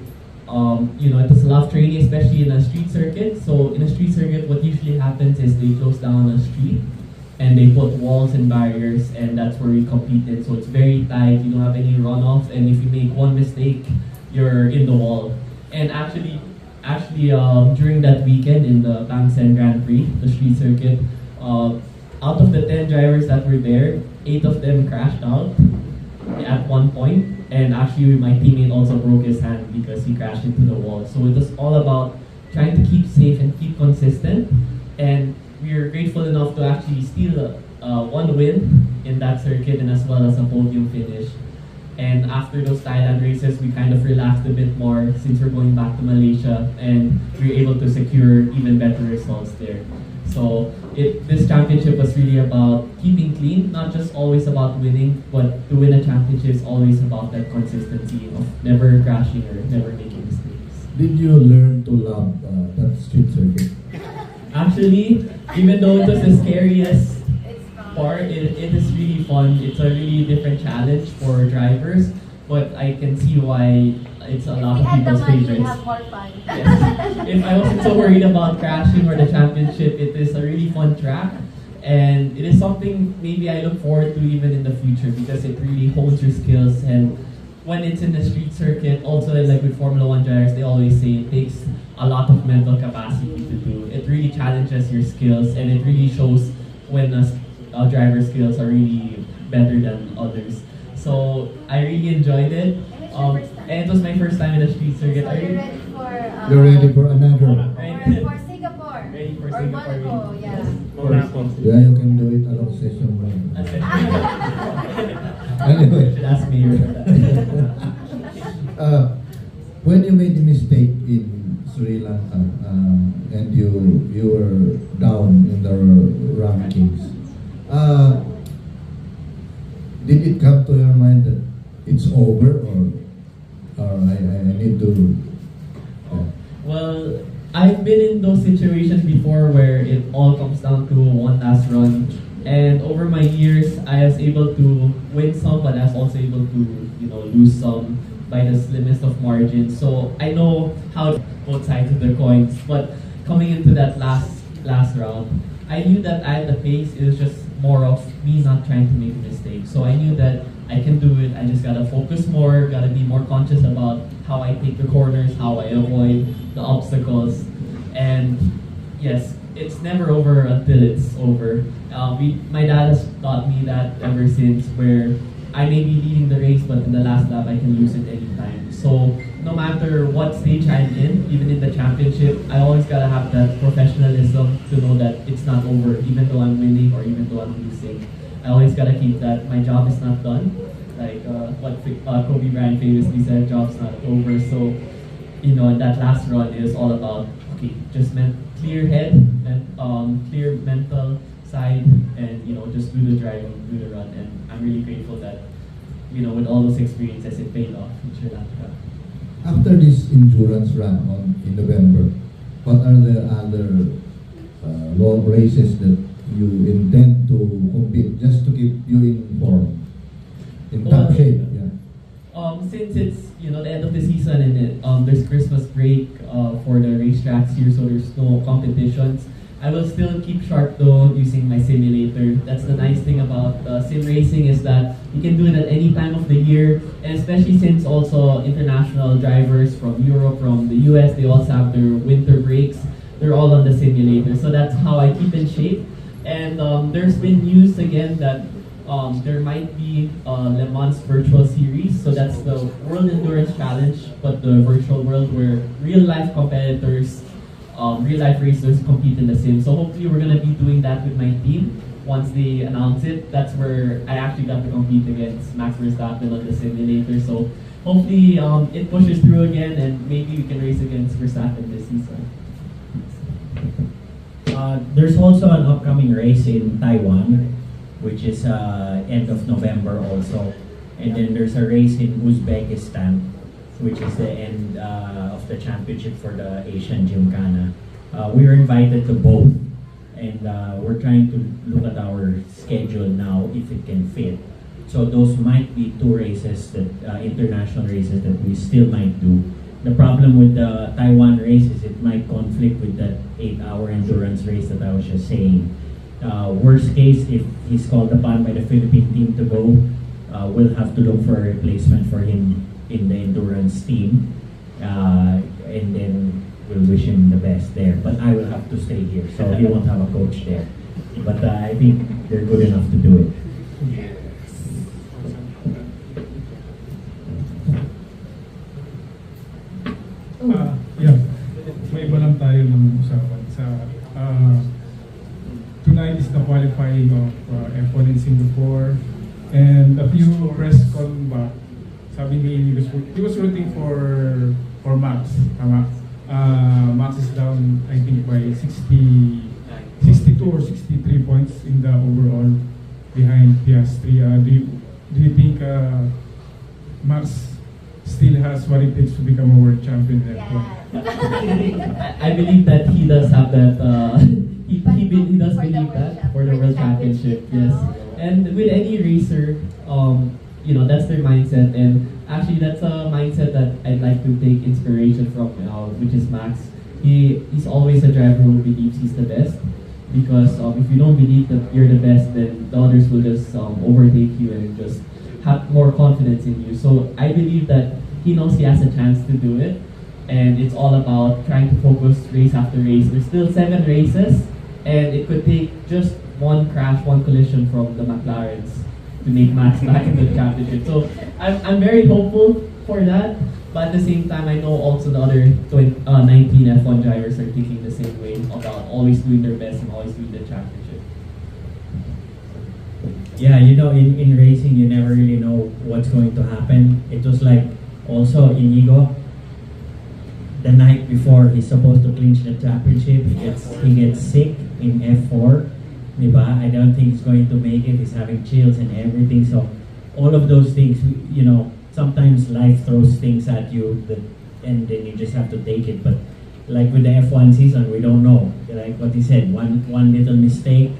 it was a lot of training, especially in a street circuit. So in a street circuit, what usually happens is they close down a street and they put walls and barriers, and that's where we competed. So it's very tight, you don't have any runoff, and if you make one mistake, you're in the wall. And actually, during that weekend in the Bang Seng Grand Prix, the street circuit, out of the 10 drivers that were there, 8 of them crashed out at one point, and actually my teammate also broke his hand because he crashed into the wall. So it was all about trying to keep safe and keep consistent, and we are grateful enough to actually steal one win in that circuit and as well as a podium finish. And after those Thailand races, we kind of relaxed a bit more since we're going back to Malaysia, and we were able to secure even better results there. So this championship was really about keeping clean, not just always about winning, but to win a championship is always about that consistency of never crashing or never making mistakes. Did you learn to love that street circuit? Actually, even though it was the scariest part, it is really fun. It's a really different challenge for drivers, but I can see why it's a lot of people's favorites. Have more fun. Yes. If I wasn't so worried about crashing or the championship, it is a really fun track, and it is something maybe I look forward to even in the future because it really hones your skills. And when it's in the street circuit, also like with Formula 1 drivers, they always say it takes a lot of mental capacity to do. It really challenges your skills, and it really shows when our driver skills are really better than others. So I really enjoyed it. And it was my first time in a street circuit. So you're ready for... You're ready for another? For Singapore. Ready for or Singapore. Monaco, yeah. Yeah, you can do it along session 1. Anyway. Should ask me. When you made the mistake in Sri Lanka and you were down in the rankings, did it come to your mind that it's over, or I need to... Well, I've been in those situations before where it all comes down to one last run. And over my years, I was able to win some, but I was also able to, lose some by the slimmest of margins. So I know how both sides of the coins. But coming into that last round, I knew that I had the pace. It was just more of me not trying to make a mistake. So I knew that I can do it. I just gotta focus more, gotta be more conscious about how I take the corners, how I avoid the obstacles. And yes, it's never over until it's over. My dad has taught me that ever since, where I may be leading the race, but in the last lap I can lose it anytime. So no matter what stage I'm in, even in the championship, I always gotta have that professionalism to know that it's not over, even though I'm winning or even though I'm losing. I always gotta keep that my job is not done. Like what Kobe Bryant famously said, job's not over. So, that last run is all about, okay, just clear head and clear mental side, and just do the driving, do the run. And I'm really grateful that, with all those experiences, it paid off in Sri Lanka. After this endurance run in November, what are the other long races that you intend to compete just to keep you in form, in top shape? Yeah. Since it's the end of the season and there's Christmas break for the racetracks here, so there's no competitions, I will still keep sharp though using my simulator. That's the nice thing about sim racing, is that you can do it at any time of the year, and especially since also international drivers from Europe, from the US, they also have their winter breaks. They're all on the simulator, so that's how I keep in shape. And there's been news again that there might be Le Mans virtual series. So that's the World Endurance Challenge, but the virtual world where real life competitors, real life racers compete in the sim. So hopefully we're gonna be doing that with my team once they announce it. That's where I actually got to compete against Max Verstappen on the simulator. So hopefully it pushes through again, and maybe we can race against Verstappen this season. There's also an upcoming race in Taiwan, which is end of November also. And then there's a race in Uzbekistan, which is the end of the championship for the Asian Gymkhana. We were invited to both, and we're trying to look at our schedule now if it can fit. So those might be two races, that international races that we still might do. The problem with the Taiwan race is it might conflict with that 8-hour endurance race that I was just saying. Worst case, if he's called upon by the Philippine team to go, we'll have to look for a replacement for him in the endurance team, and then we'll wish him the best there. But I will have to stay here, so he won't have a coach there. but I think they're good enough to do it. Yeah, may iba lang tayo ng usapan sa tonight is the qualifying of F1 in Singapore, and a few press con back, sabi ni he was rooting for Max, tama? Max is down I think by 62 or 63 points in the overall behind Piastri. Do you think Max still has what it takes to become a world champion in F1? I believe that he does have that. He does believe that for the world championship. Yes, and with any racer, that's their mindset, and actually that's a mindset that I'd like to take inspiration from, which is Max. He's always a driver who believes he's the best, because if you don't believe that you're the best, then the others will just overtake you and just have more confidence in you. So I believe that he knows he has a chance to do it, and it's all about trying to focus race after race. There's still 7 races, and it could take just one crash, one collision from the McLarens to make Max back into the championship. So I'm very hopeful for that, but at the same time, I know also the other 19 F1 drivers are thinking the same way about always doing their best and always doing the championship. Yeah, in racing, you never really know what's going to happen. It was like also Inigo, the night before he's supposed to clinch the championship, he gets sick in F4. Diba? I don't think he's going to make it. He's having chills and everything. So all of those things, sometimes life throws things at you and then you just have to take it. But like with the F1 season, we don't know. Like what he said, one little mistake,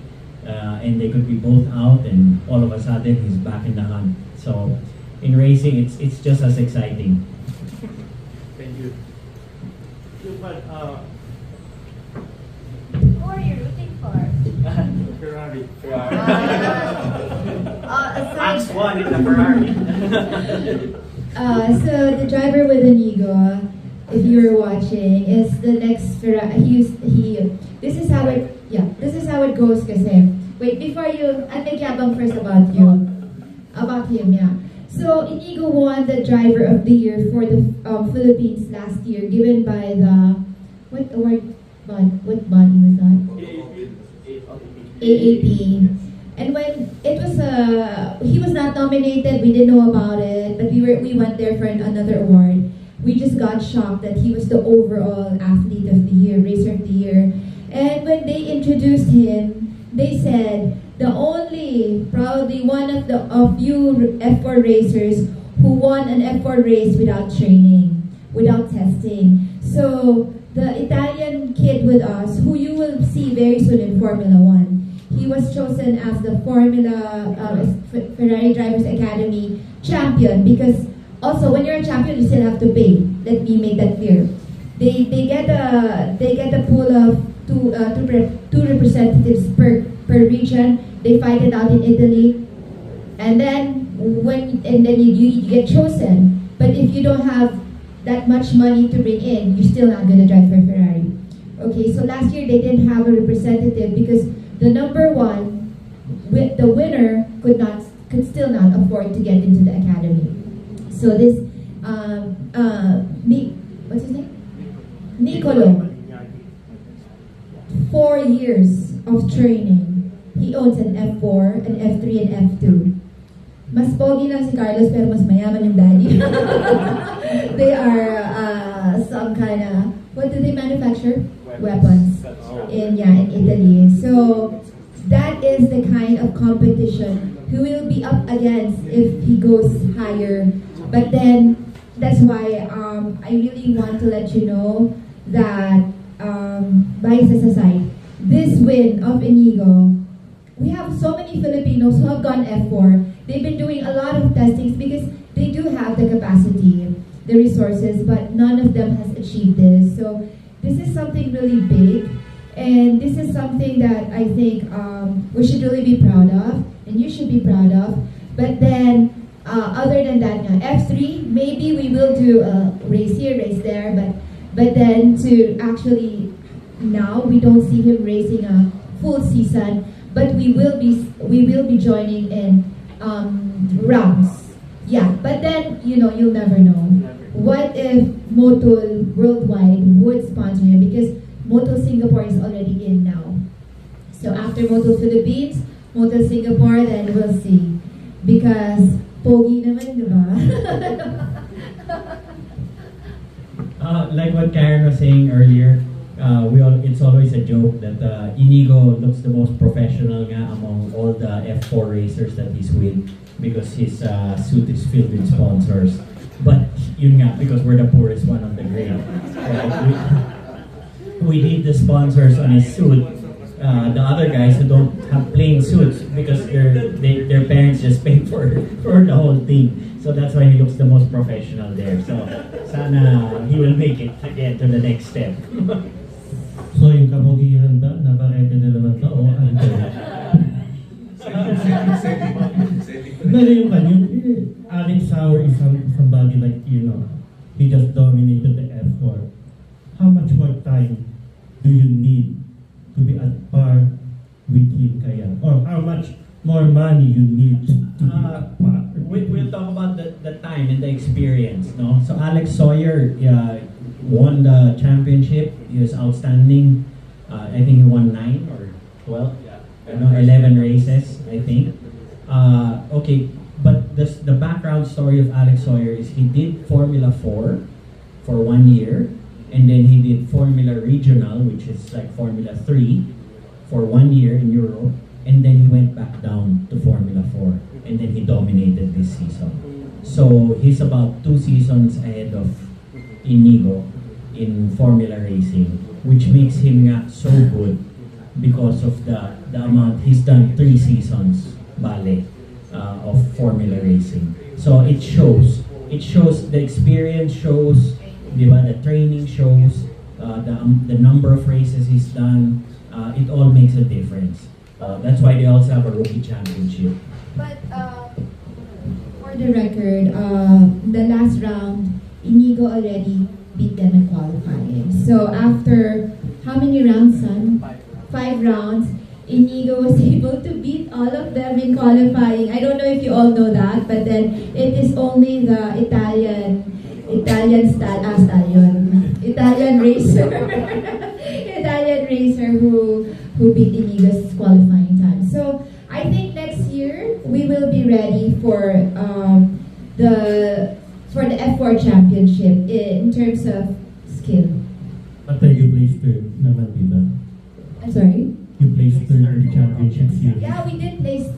and they could be both out, and all of a sudden he's back in the hunt. So in racing, it's just as exciting. Thank you. But Who are you rooting for? Ferrari. Max won in the Ferrari. So the driver with Inigo, if you were watching, is the next Ferrari. This is how it goes. Kasi wait, before you, I'll make yabang first about him. Yeah. So Inigo won the driver of the year for the Philippines last year, given by the what body was that? AAP. And when it was he was not nominated, we didn't know about it, but we went there for another award. We just got shocked that he was the overall athlete of the year, racer of the year. And when they introduced him, they said probably one of the few F4 racers who won an F4 race without training, without testing. So the Italian kid with us, who you will see very soon in Formula 1, he was chosen as the Ferrari Drivers Academy champion, because also when you're a champion, you still have to pay. Let me make that clear. They get a pool of two representatives per region. They fight it out in Italy, and then you get chosen. But if you don't have that much money to bring in, you're still not gonna drive for Ferrari. Okay, so last year they didn't have a representative because the number one, the winner could still not afford to get into the academy. So this, what's his name? Nicolo. 4 years of training. He owns an F4, an F3, and F2. Mas pogi lang si Carlos, pero mas mayaman yung daddy. They are some kind of, what do they manufacture? Weapons. In Italy. So that is the kind of competition he will be up against if he goes higher. But then, that's why I really want to let you know that, biases aside, this win of Inigo, we have so many Filipinos who have gone F4. They've been doing a lot of testings because they do have the capacity, the resources, but none of them has achieved this. So this is something really big, and this is something that I think we should really be proud of, and you should be proud of. But then, other than that, F3, maybe we will do a race here, race there, but then to actually, now we don't see him racing a full season. but we will be joining in rounds. Yeah, but then you'll never know. What if Motul Worldwide would sponsor him, because Motul Singapore is already in now. So after Motul Philippines, Motul Singapore, then we'll see. Because pogi naman, diba? Like what Karen was saying earlier, it's always a joke that Inigo looks the most professional nga among all the F4 racers that he's with, because his suit is filled with sponsors. But yun nga, because we're the poorest one on the grade. We need the sponsors on his suit. The other guys who don't have plain suits because their parents just pay for the whole thing. So that's why he looks the most professional there. So sana he will make it again to the next step. So yung kabugihan ba, nabarete na naman ba o ano? Pero yung kanyang, Alex Sauer is somebody like, he just dominated the F4. How much more time do you need to be at par with him kaya? Or how much more money you need to be at par? We'll talk about the time and the experience, no? So Alex Sawyer won the championship. He was outstanding. I think he won 9 or 12. 11 races, I think. Okay, but the background story of Alex Sawyer is he did Formula 4 for 1 year, and then he did Formula Regional, which is like Formula 3, for 1 year in Europe, and then he went back down to Formula 4, and then he dominated this season. So he's about 2 seasons ahead of Inigo in Formula racing, which makes him not so good because of the amount he's done 3 seasons of Formula racing. So it shows the experience shows, diba, the training shows, the number of races he's done. It all makes a difference. That's why they also have a rookie championship. But for the record, the last round, Inigo already beat them in qualifying. So after how many rounds, son? 5 rounds, Inigo was able to beat all of them in qualifying. I don't know if you all know that, but then it is only the Italian racer, Italian racer who beat Inigo's qualifying time. So I think next year we will be ready for the F4 championship in terms of skill. But you placed third naman, diba? I'm sorry? You placed third in the championship series. Yeah, we did place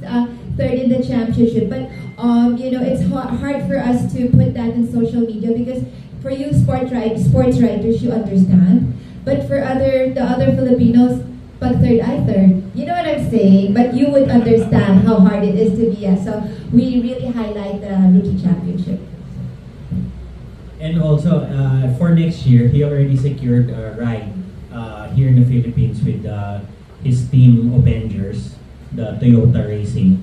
third in the championship, but it's hard for us to put that in social media because for you sports writers, you understand. But for the other Filipinos, pag third, I third. You know what I'm saying? But you would understand how hard it is to be. So we really highlight the rookie championship. And also, for next year, he already secured a ride here in the Philippines with his team Avengers, the Toyota Racing.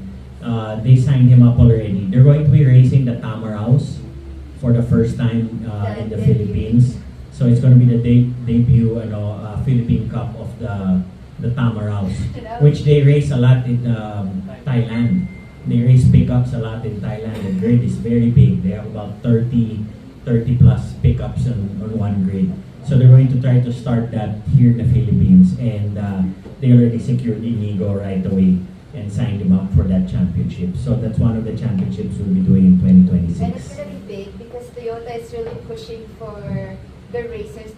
They signed him up already. They're going to be racing the Tamaraws for the first time in the Philippines. So it's going to be the debut Philippine Cup of the Tamaraws, which they race a lot in Thailand. They race pickups a lot in Thailand. The grid is very big. They have about 30 plus pickups on one grid. So they're going to try to start that here in the Philippines, and they already secured Inigo right away and signed him up for that championship. So that's one of the championships we'll be doing in 2026. And it's going to be big because Toyota is really pushing for the racers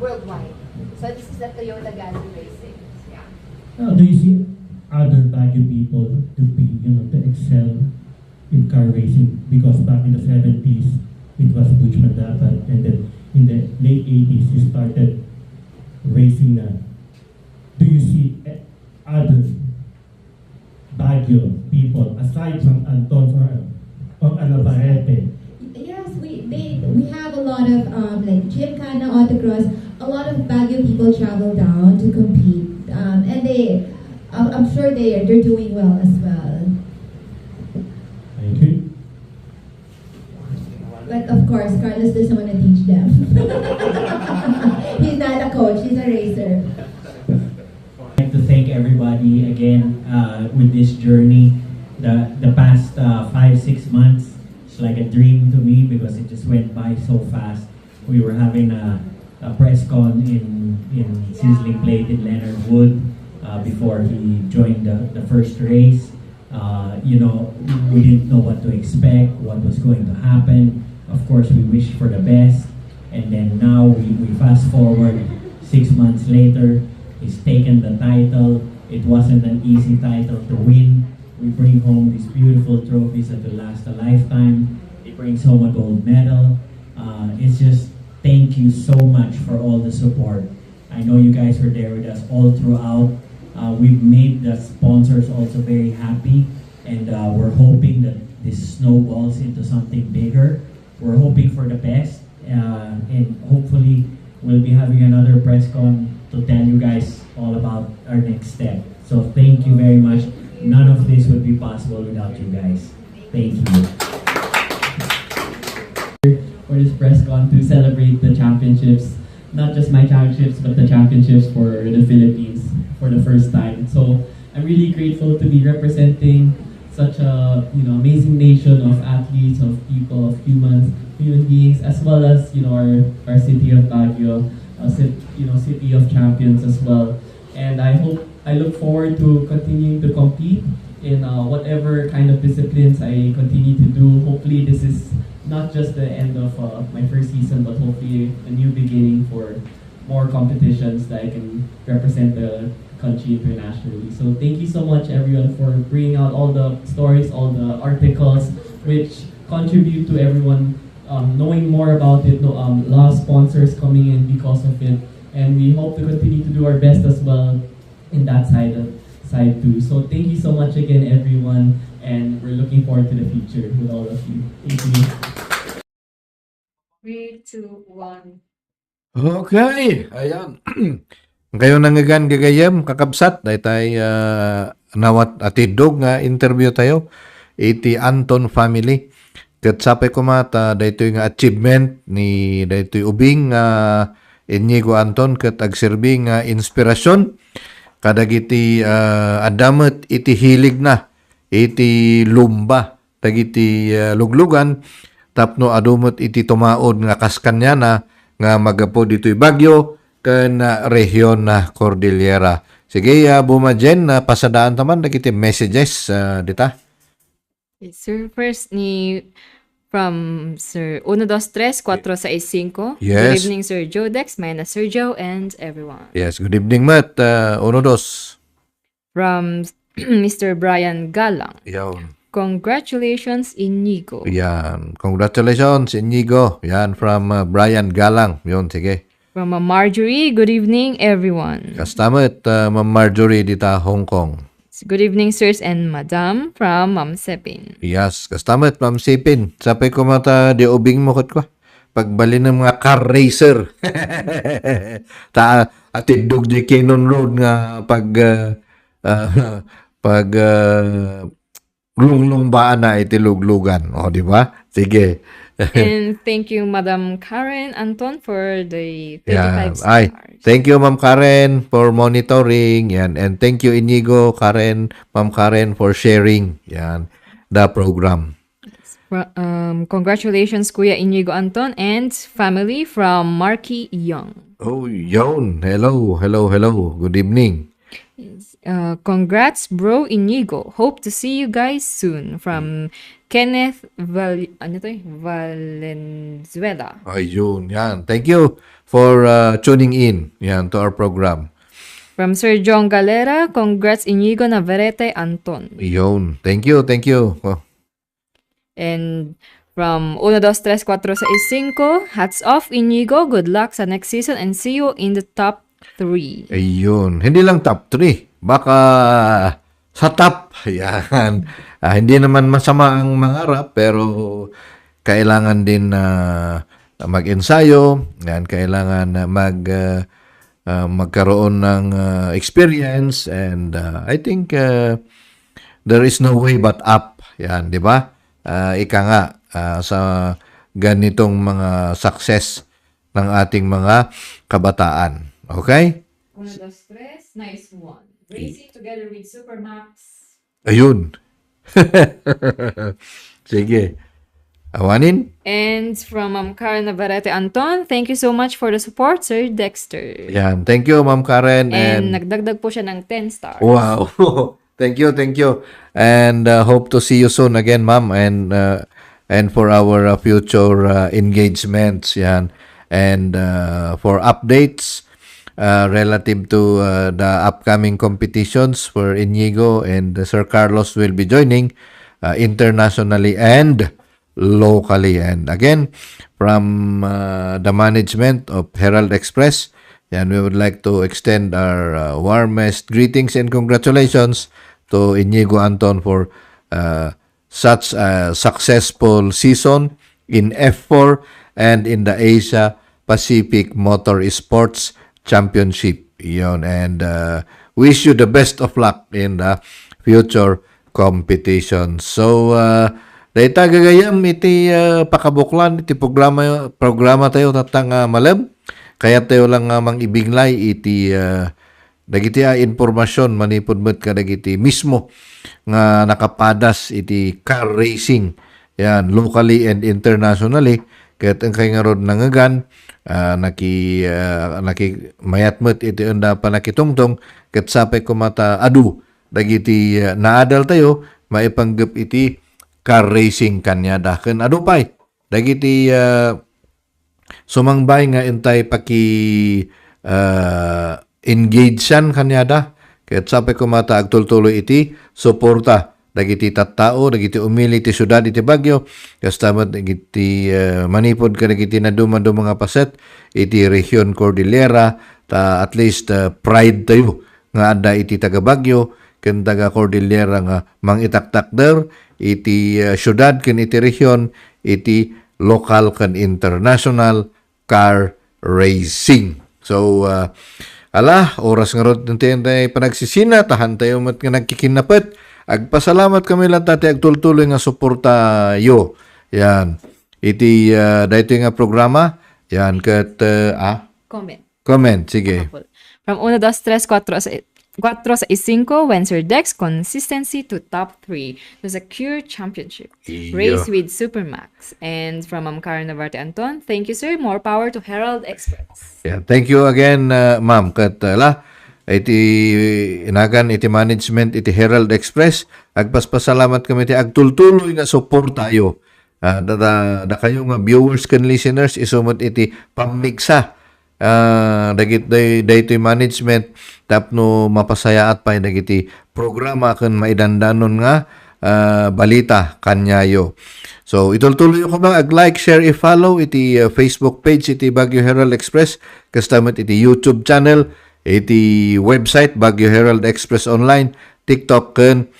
worldwide. So this is the Toyota Gazoo Racing. Yeah. Do you see other Baguio people to be, to excel in car racing? Because back in the 70s, it was Butch Mandapan, and then in the late 80s, he started racing na. Do you see other Baguio people, aside from Anton or Alabarete? Yes, we have a lot of like Gymkhana, autocross. A lot of Baguio people travel down to compete, and I'm sure they're doing well as well. Thank you. But of course, Carlos doesn't want to teach them. He's not a coach; he's a racer. I'd like to thank everybody again with this journey. The past 5-6 months, it's like a dream to me because it just went by so fast. We were having a press con in Sizzling Plate in Leonard Wood before he joined the first race. We didn't know what to expect, what was going to happen. Of course, we wished for the best. And then now we fast forward 6 months later, he's taken the title. It wasn't an easy title to win. We bring home these beautiful trophies that will last a lifetime. He brings home a gold medal. It's just thank you so much for all the support. I know you guys were there with us all throughout. We've made the sponsors also very happy, and we're hoping that this snowballs into something bigger. We're hoping for the best, and hopefully we'll be having another press con to tell you guys all about our next step. So thank you very much. None of this would be possible without you guys. Thank you. For this press con to celebrate the championships, not just my championships, but the championships for the Philippines for the first time. So I'm really grateful to be representing such a amazing nation of athletes, of people, of human beings, as well as our city of Baguio, city of champions as well. And I look forward to continuing to compete in whatever kind of disciplines I continue to do. Hopefully this is not just the end of my first season, but hopefully a new beginning for more competitions that I can represent the country internationally. So thank you so much everyone for bringing out all the stories, all the articles, which contribute to everyone knowing more about it, a lot of sponsors coming in because of it, and we hope to continue to do our best as well in that side too. So thank you so much again everyone, and we're looking forward to the future with all of you. Thank you. 3, 2, 1. Okay, ayan. Kayo nangigan gagayam kakabsat daytay nawat atidog nga interview tayo iti Anton family. Ket sapay ko mata daytoy nga achievement ni daytoy ubing Inigo Anton ket agserbi nga inspirasyon kadagiti adamet iti hilig na iti lumba dagiti luglugan tapno adumot iti tumaod nga kaskanya na nga magapo dito'y Baguio ken rehiyon na Cordillera. Sige, bumajen na pasadaan taman dagiti messages dita. Sir, first from Sir 1, 2, 3, 4, 6, 5. Yes. Good evening, Sir JoeDex, Sir Joe, and everyone. Yes, good evening, Matt. 1, 2. From Mr. Brian Galang. Yan. Congratulations, Inigo. Yan. Congratulations, Inigo. Yan, from Brian Galang. Yun, sige. From Marjorie, good evening, everyone. Kastamat, Ma'am Marjorie dita, Hong Kong. Good evening, sirs and madam, from Ma'am Sepin. Yes, kastamat, Ma'am Sepin. Sapay ko mata, di ubing mo ko. Pagbali ng mga car racer. Atidog di Cannon Road nga lunglungbaan na itiluglugan. O, di ba? Sige. And thank you, Madam Karen Anton, for the 35 stars. Ay, thank you, Ma'am Karen, for monitoring. Yan. And thank you, Inigo, Karen, Ma'am Karen, for sharing yan, the program. Congratulations, Kuya Inigo Anton and family from Marky Young. Oh, yun. Hello. Good evening. Congrats, bro Inigo. Hope to see you guys soon. From Kenneth Valenzuela. Ayun, yan. Thank you for tuning in yan, to our program. From Sir John Galera, congrats Inigo Navarrete Anton. Ayun. Thank you. Oh. And from 1, 2, 3, 4, 6, 5, hats off Inigo. Good luck sa next season and see you in the top 3. Ayun. Hindi lang top 3. Baka sa top. Yan. Hindi naman masama ang mangarap, pero kailangan din mag-ensayo. Yan. Kailangan magkaroon ng experience. And I think there is no way but up. Yan. Di ba? Ika nga sa ganitong mga success ng ating mga kabataan. Okay? 1, 2, 3, nice one. Racing together with Supermax. Ayun. Sige. Awanin. And from Karen Navarrete Anton, thank you so much for the support, Sir Dexter. Yan. Thank you, Ma'am Karen. And nagdagdag po siya ng 10 stars. Wow. Thank you. And hope to see you soon again, Ma'am. And for our future engagements. Yan. And for updates relative to the upcoming competitions for Inigo, and Sir Carlos will be joining internationally and locally. And again, from the management of Herald Express, and we would like to extend our warmest greetings and congratulations to Inigo Anton for such a successful season in F4 and in the Asia Pacific Motor Sports Championship. Yon. And wish you the best of luck in the future competition. So, dahil gagayam iti pakabuklan iti programa tayo tatang malam, kaya tayo lang mang ibinglay iti dagiti informasyon manipod met ka dagiti mismo nga nakapadas iti car racing yan locally and internationally, ket ang kay nga rod nangagan naki mayat met iti enda panakitungtong ket sapay kumata adu dagiti naadal tayo maipanggep iti car racing kanyada. Ken adupay dagiti sumangbay nga intay paki engagean kanyada ket sapay kumata agtultuloy iti suporta dagiti tattao dagiti umili iti syudad iti Baguio kastamat dagiti manipod ka dagiti nadumado mga paset iti Region Cordillera ta at least pride tayo nga adda iti taga Baguio ken taga Cordillera nga mangitaktak der iti syudad ken iti region iti local ken international car racing. So oras nga rod tayo panagsisina tahan tayo mat nga nagkikinapet. Agpasalamat kami lang tati agtultuloy nga suporta yo. Yan. Iti dayto nga programa yan ket comment sige. From 1, 2, 3, 4 sa 5, when Sir Dex consistency to top 3 to secure championship. Race with Supermax. And from Karen Navarrete Anton, thank you sir, more power to Herald Express. Yeah, thank you again ma'am ket iti inagan iti management iti Herald Express agpaspasalamat kami iti agtultuloy nga support tayo. Da kayo nga viewers ken listeners isumot iti pamigsa dagiti management tapno mapasayaat pa dagiti programa ken maidandanon nga balita kanyayo. So itultuloy ko ba ag-like, share, i-follow iti Facebook page iti Baguio Herald Express kastamet iti YouTube channel iti website Baguio Herald Express Online, TikTok ken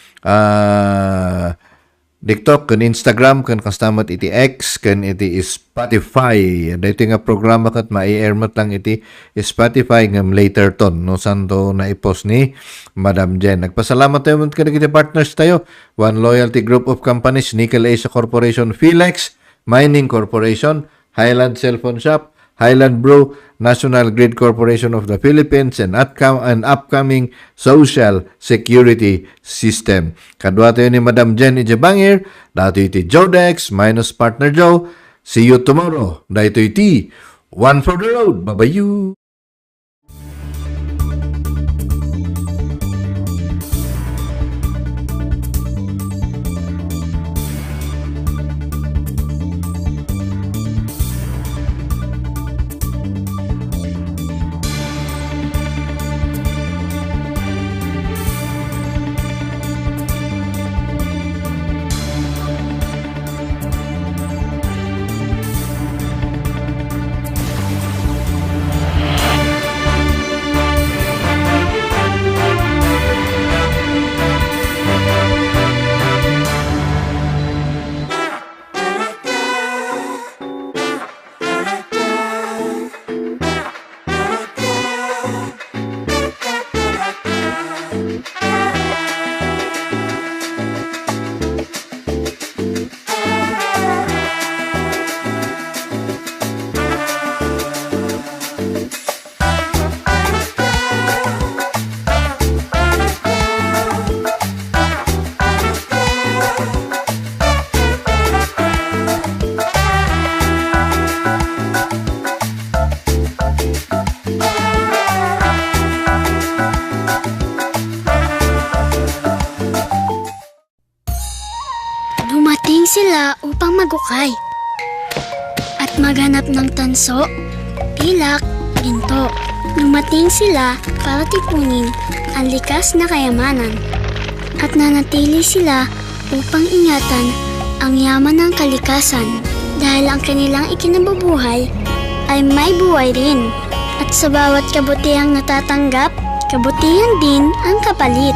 Instagram ken kastamat iti X ken iti Spotify. Dito nga programa kat mai-air mat lang iti Spotify ngam later ton no santo na i-post ni Madam Jen. Nagpasalamat tayo ket iti partners tayo. One Loyalty Group of Companies, Nickel Asia Corporation, Philex Mining Corporation, Highland Cellphone Shop, Highland Brew, National Grid Corporation of the Philippines, and upcoming Social Security System. Kadwa tayo ni Madam Jen Ijabangir, dato iti JoeDex minus Partner Joe. See you tomorrow. Dato iti One for the Road. Bye-bye. sila upang magukay at maghanap ng tanso, pilak, ginto. Dumating sila para tipunin ang likas na kayamanan at nanatili sila upang ingatan ang yaman ng kalikasan dahil ang kanilang ikinabubuhay ay may buhay rin at sa bawat kabutihang natatanggap, kabutihan din ang kapalit.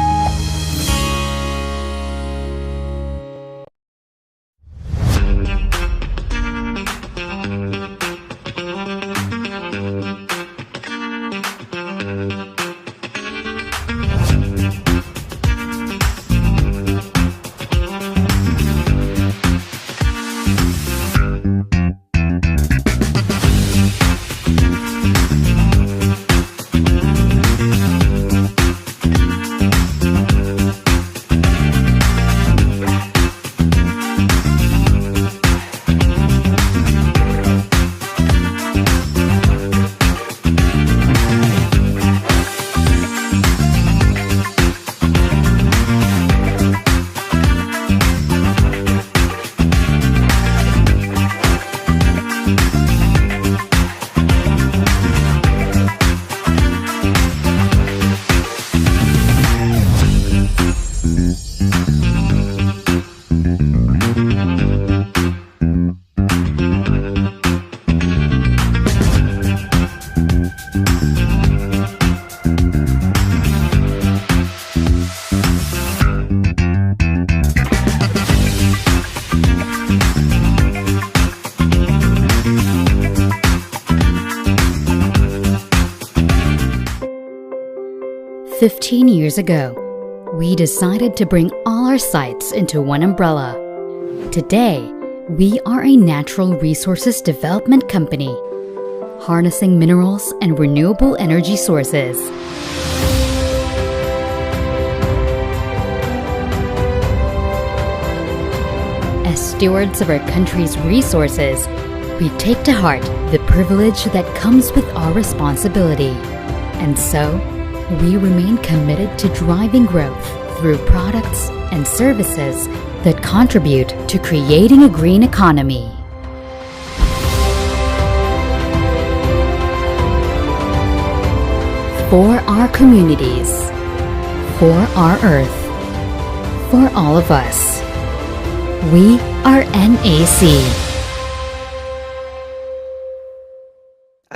"15 years ago, we decided to bring all our sites into one umbrella. Today, we are a natural resources development company, harnessing minerals and renewable energy sources. As stewards of our country's resources, we take to heart the privilege that comes with our responsibility. And so, we remain committed to driving growth through products and services that contribute to creating a green economy. For our communities, for our Earth, for all of us, we are NAC.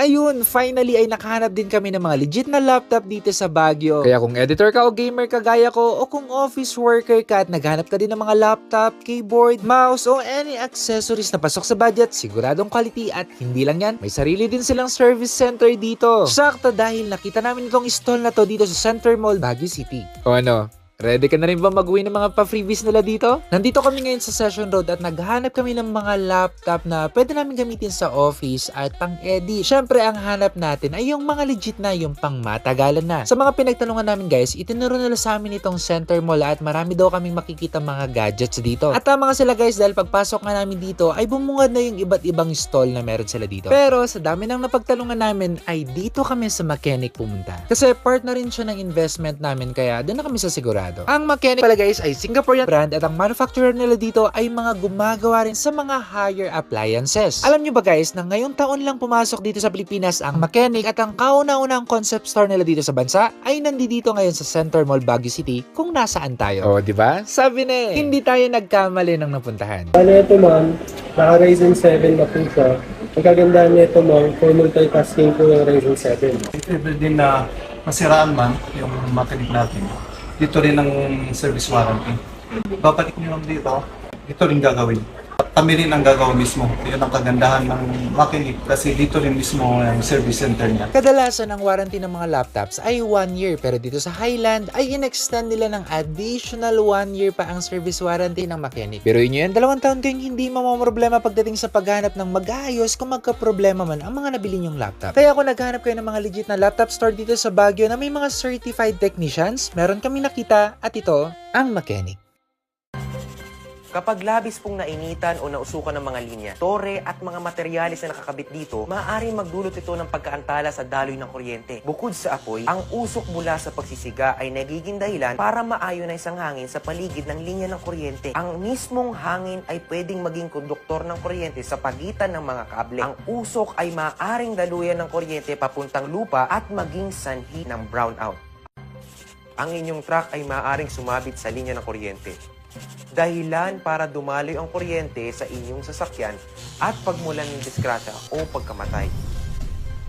Ayun, finally ay nakahanap din kami ng mga legit na laptop dito sa Baguio. Kaya kung editor ka o gamer ka gaya ko o kung office worker ka at naghanap ka din ng mga laptop, keyboard, mouse o any accessories na pasok sa budget, siguradong quality at hindi lang yan, may sarili din silang service center dito. Sakto dahil nakita namin itong stall na to dito sa Center Mall, Baguio City. O ano? Ready ka na rin ba mag-uwi ng mga pa-freebies nila dito? Nandito kami ngayon sa Session Road at naghahanap kami ng mga laptop na pwede namin gamitin sa office at pang-edit. Syempre, ang hanap natin ay yung mga legit na, yung pang matagalan na. Sa mga pinagtanungan namin guys, itinuro nila sa amin itong Center Mall at marami daw kaming makikita mga gadgets dito. At tama nga sila guys dahil pagpasok nga namin dito ay bumungad na yung iba't ibang stall na meron sila dito. Pero sa dami ng napagtanungan namin ay dito kami sa mechanic pumunta. Kasi part na rin siya ng investment namin kaya doon na kami sa sigurado. Ang mechanic pala guys ay Singaporean brand at ang manufacturer nila dito ay mga gumagawa rin sa mga higher appliances. Alam nyo ba guys na ngayong taon lang pumasok dito sa Pilipinas ang mechanic at ang kauna-unang concept store nila dito sa bansa ay nandito ngayon sa Center Mall, Baguio City kung nasaan tayo. Oh, di ba? Sabi na hindi tayo nagkamali ng napuntahan. Ano ito ma'am, naka Ryzen 7 na po siya. Ang kagandahan niya ito ma'am, for multitasking po yung Ryzen 7. If ever din na masiraan man yung mechanic natin, dito rin ang service warranty. Babalik nyo lang dito rin gagawin. At kami rin ang gagawin mismo. Yun ang kagandahan ng makinig kasi dito rin mismo ang service center niya. Kadalasan ang warranty ng mga laptops ay 1 year pero dito sa Highland ay in-extend nila ng additional 1 year pa ang service warranty ng mechanic. Pero yun 2 taon kayong hindi mamamroblema pagdating sa paghanap ng mag-aayos kung magka-problema man ang mga nabili nyong laptop. Kaya kung naghanap kayo ng mga legit na laptop store dito sa Baguio na may mga certified technicians, meron kami nakita at ito ang mechanic. Kapag labis pong nainitan o nausukan ng mga linya, tore at mga materyales na nakakabit dito, maaaring magdulot ito ng pagkaantala sa daloy ng kuryente. Bukod sa apoy, ang usok mula sa pagsisiga ay nagiging dahilan para ma-ionize ang hangin sa paligid ng linya ng kuryente. Ang mismong hangin ay pwedeng maging konduktor ng kuryente sa pagitan ng mga kable. Ang usok ay maaaring daluyan ng kuryente papuntang lupa at maging sanhi ng brownout. Ang inyong truck ay maaaring sumabit sa linya ng kuryente. Dahilan para dumaloy ang kuryente sa inyong sasakyan at pagmulan ng disgrasya o pagkamatay.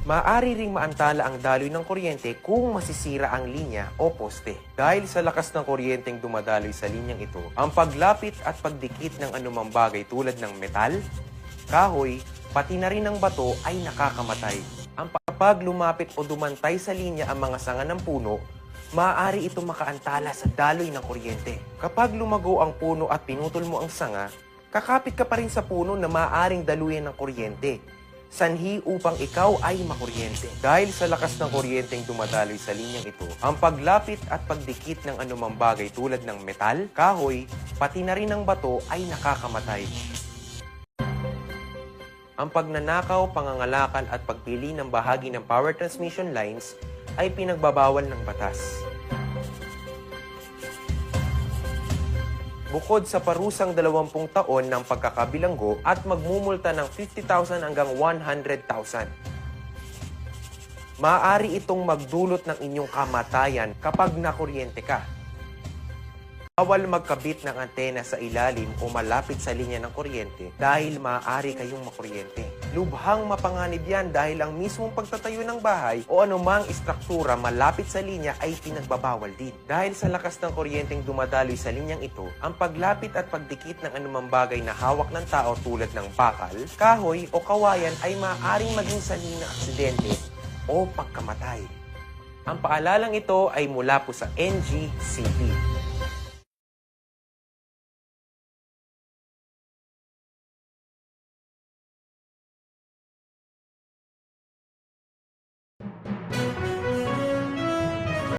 Maaari ring maantala ang daloy ng kuryente kung masisira ang linya o poste. Dahil sa lakas ng kuryenteng dumadaloy sa linyang ito, ang paglapit at pagdikit ng anumang bagay tulad ng metal, kahoy, pati na rin ng bato ay nakakamatay. Ang kapag lumapit o dumantay sa linya ang mga sanga ng puno, maaari itong makaantala sa daloy ng kuryente. Kapag lumago ang puno at pinutol mo ang sanga, kakapit ka pa rin sa puno na maaaring daluyan ng kuryente. Sanhi upang ikaw ay makuryente. Dahil sa lakas ng kuryenteng dumadaloy sa linyang ito, ang paglapit at pagdikit ng anumang bagay tulad ng metal, kahoy, pati na rin ng bato ay nakakamatay. Ang pagnanakaw, pangangalakal at pagpili ng bahagi ng power transmission lines ay pinagbabawal ng batas. Bukod sa parusang 20 taon ng pagkakabilanggo at magmumulta ng 50,000 hanggang 100,000. Maaari itong magdulot ng inyong kamatayan kapag nakuryente ka. Bawal magkabit ng antena sa ilalim o malapit sa linya ng kuryente dahil maaari kayong makuryente. Lubhang mapanganib yan dahil ang mismong pagtatayo ng bahay o anumang istruktura malapit sa linya ay pinagbabawal din. Dahil sa lakas ng kuryenteng dumadaloy sa linyang ito, ang paglapit at pagdikit ng anumang bagay na hawak ng tao tulad ng bakal, kahoy o kawayan ay maaaring maging sanhi ng aksidente o pagkamatay. Ang paalalang ito ay mula po sa NGCP.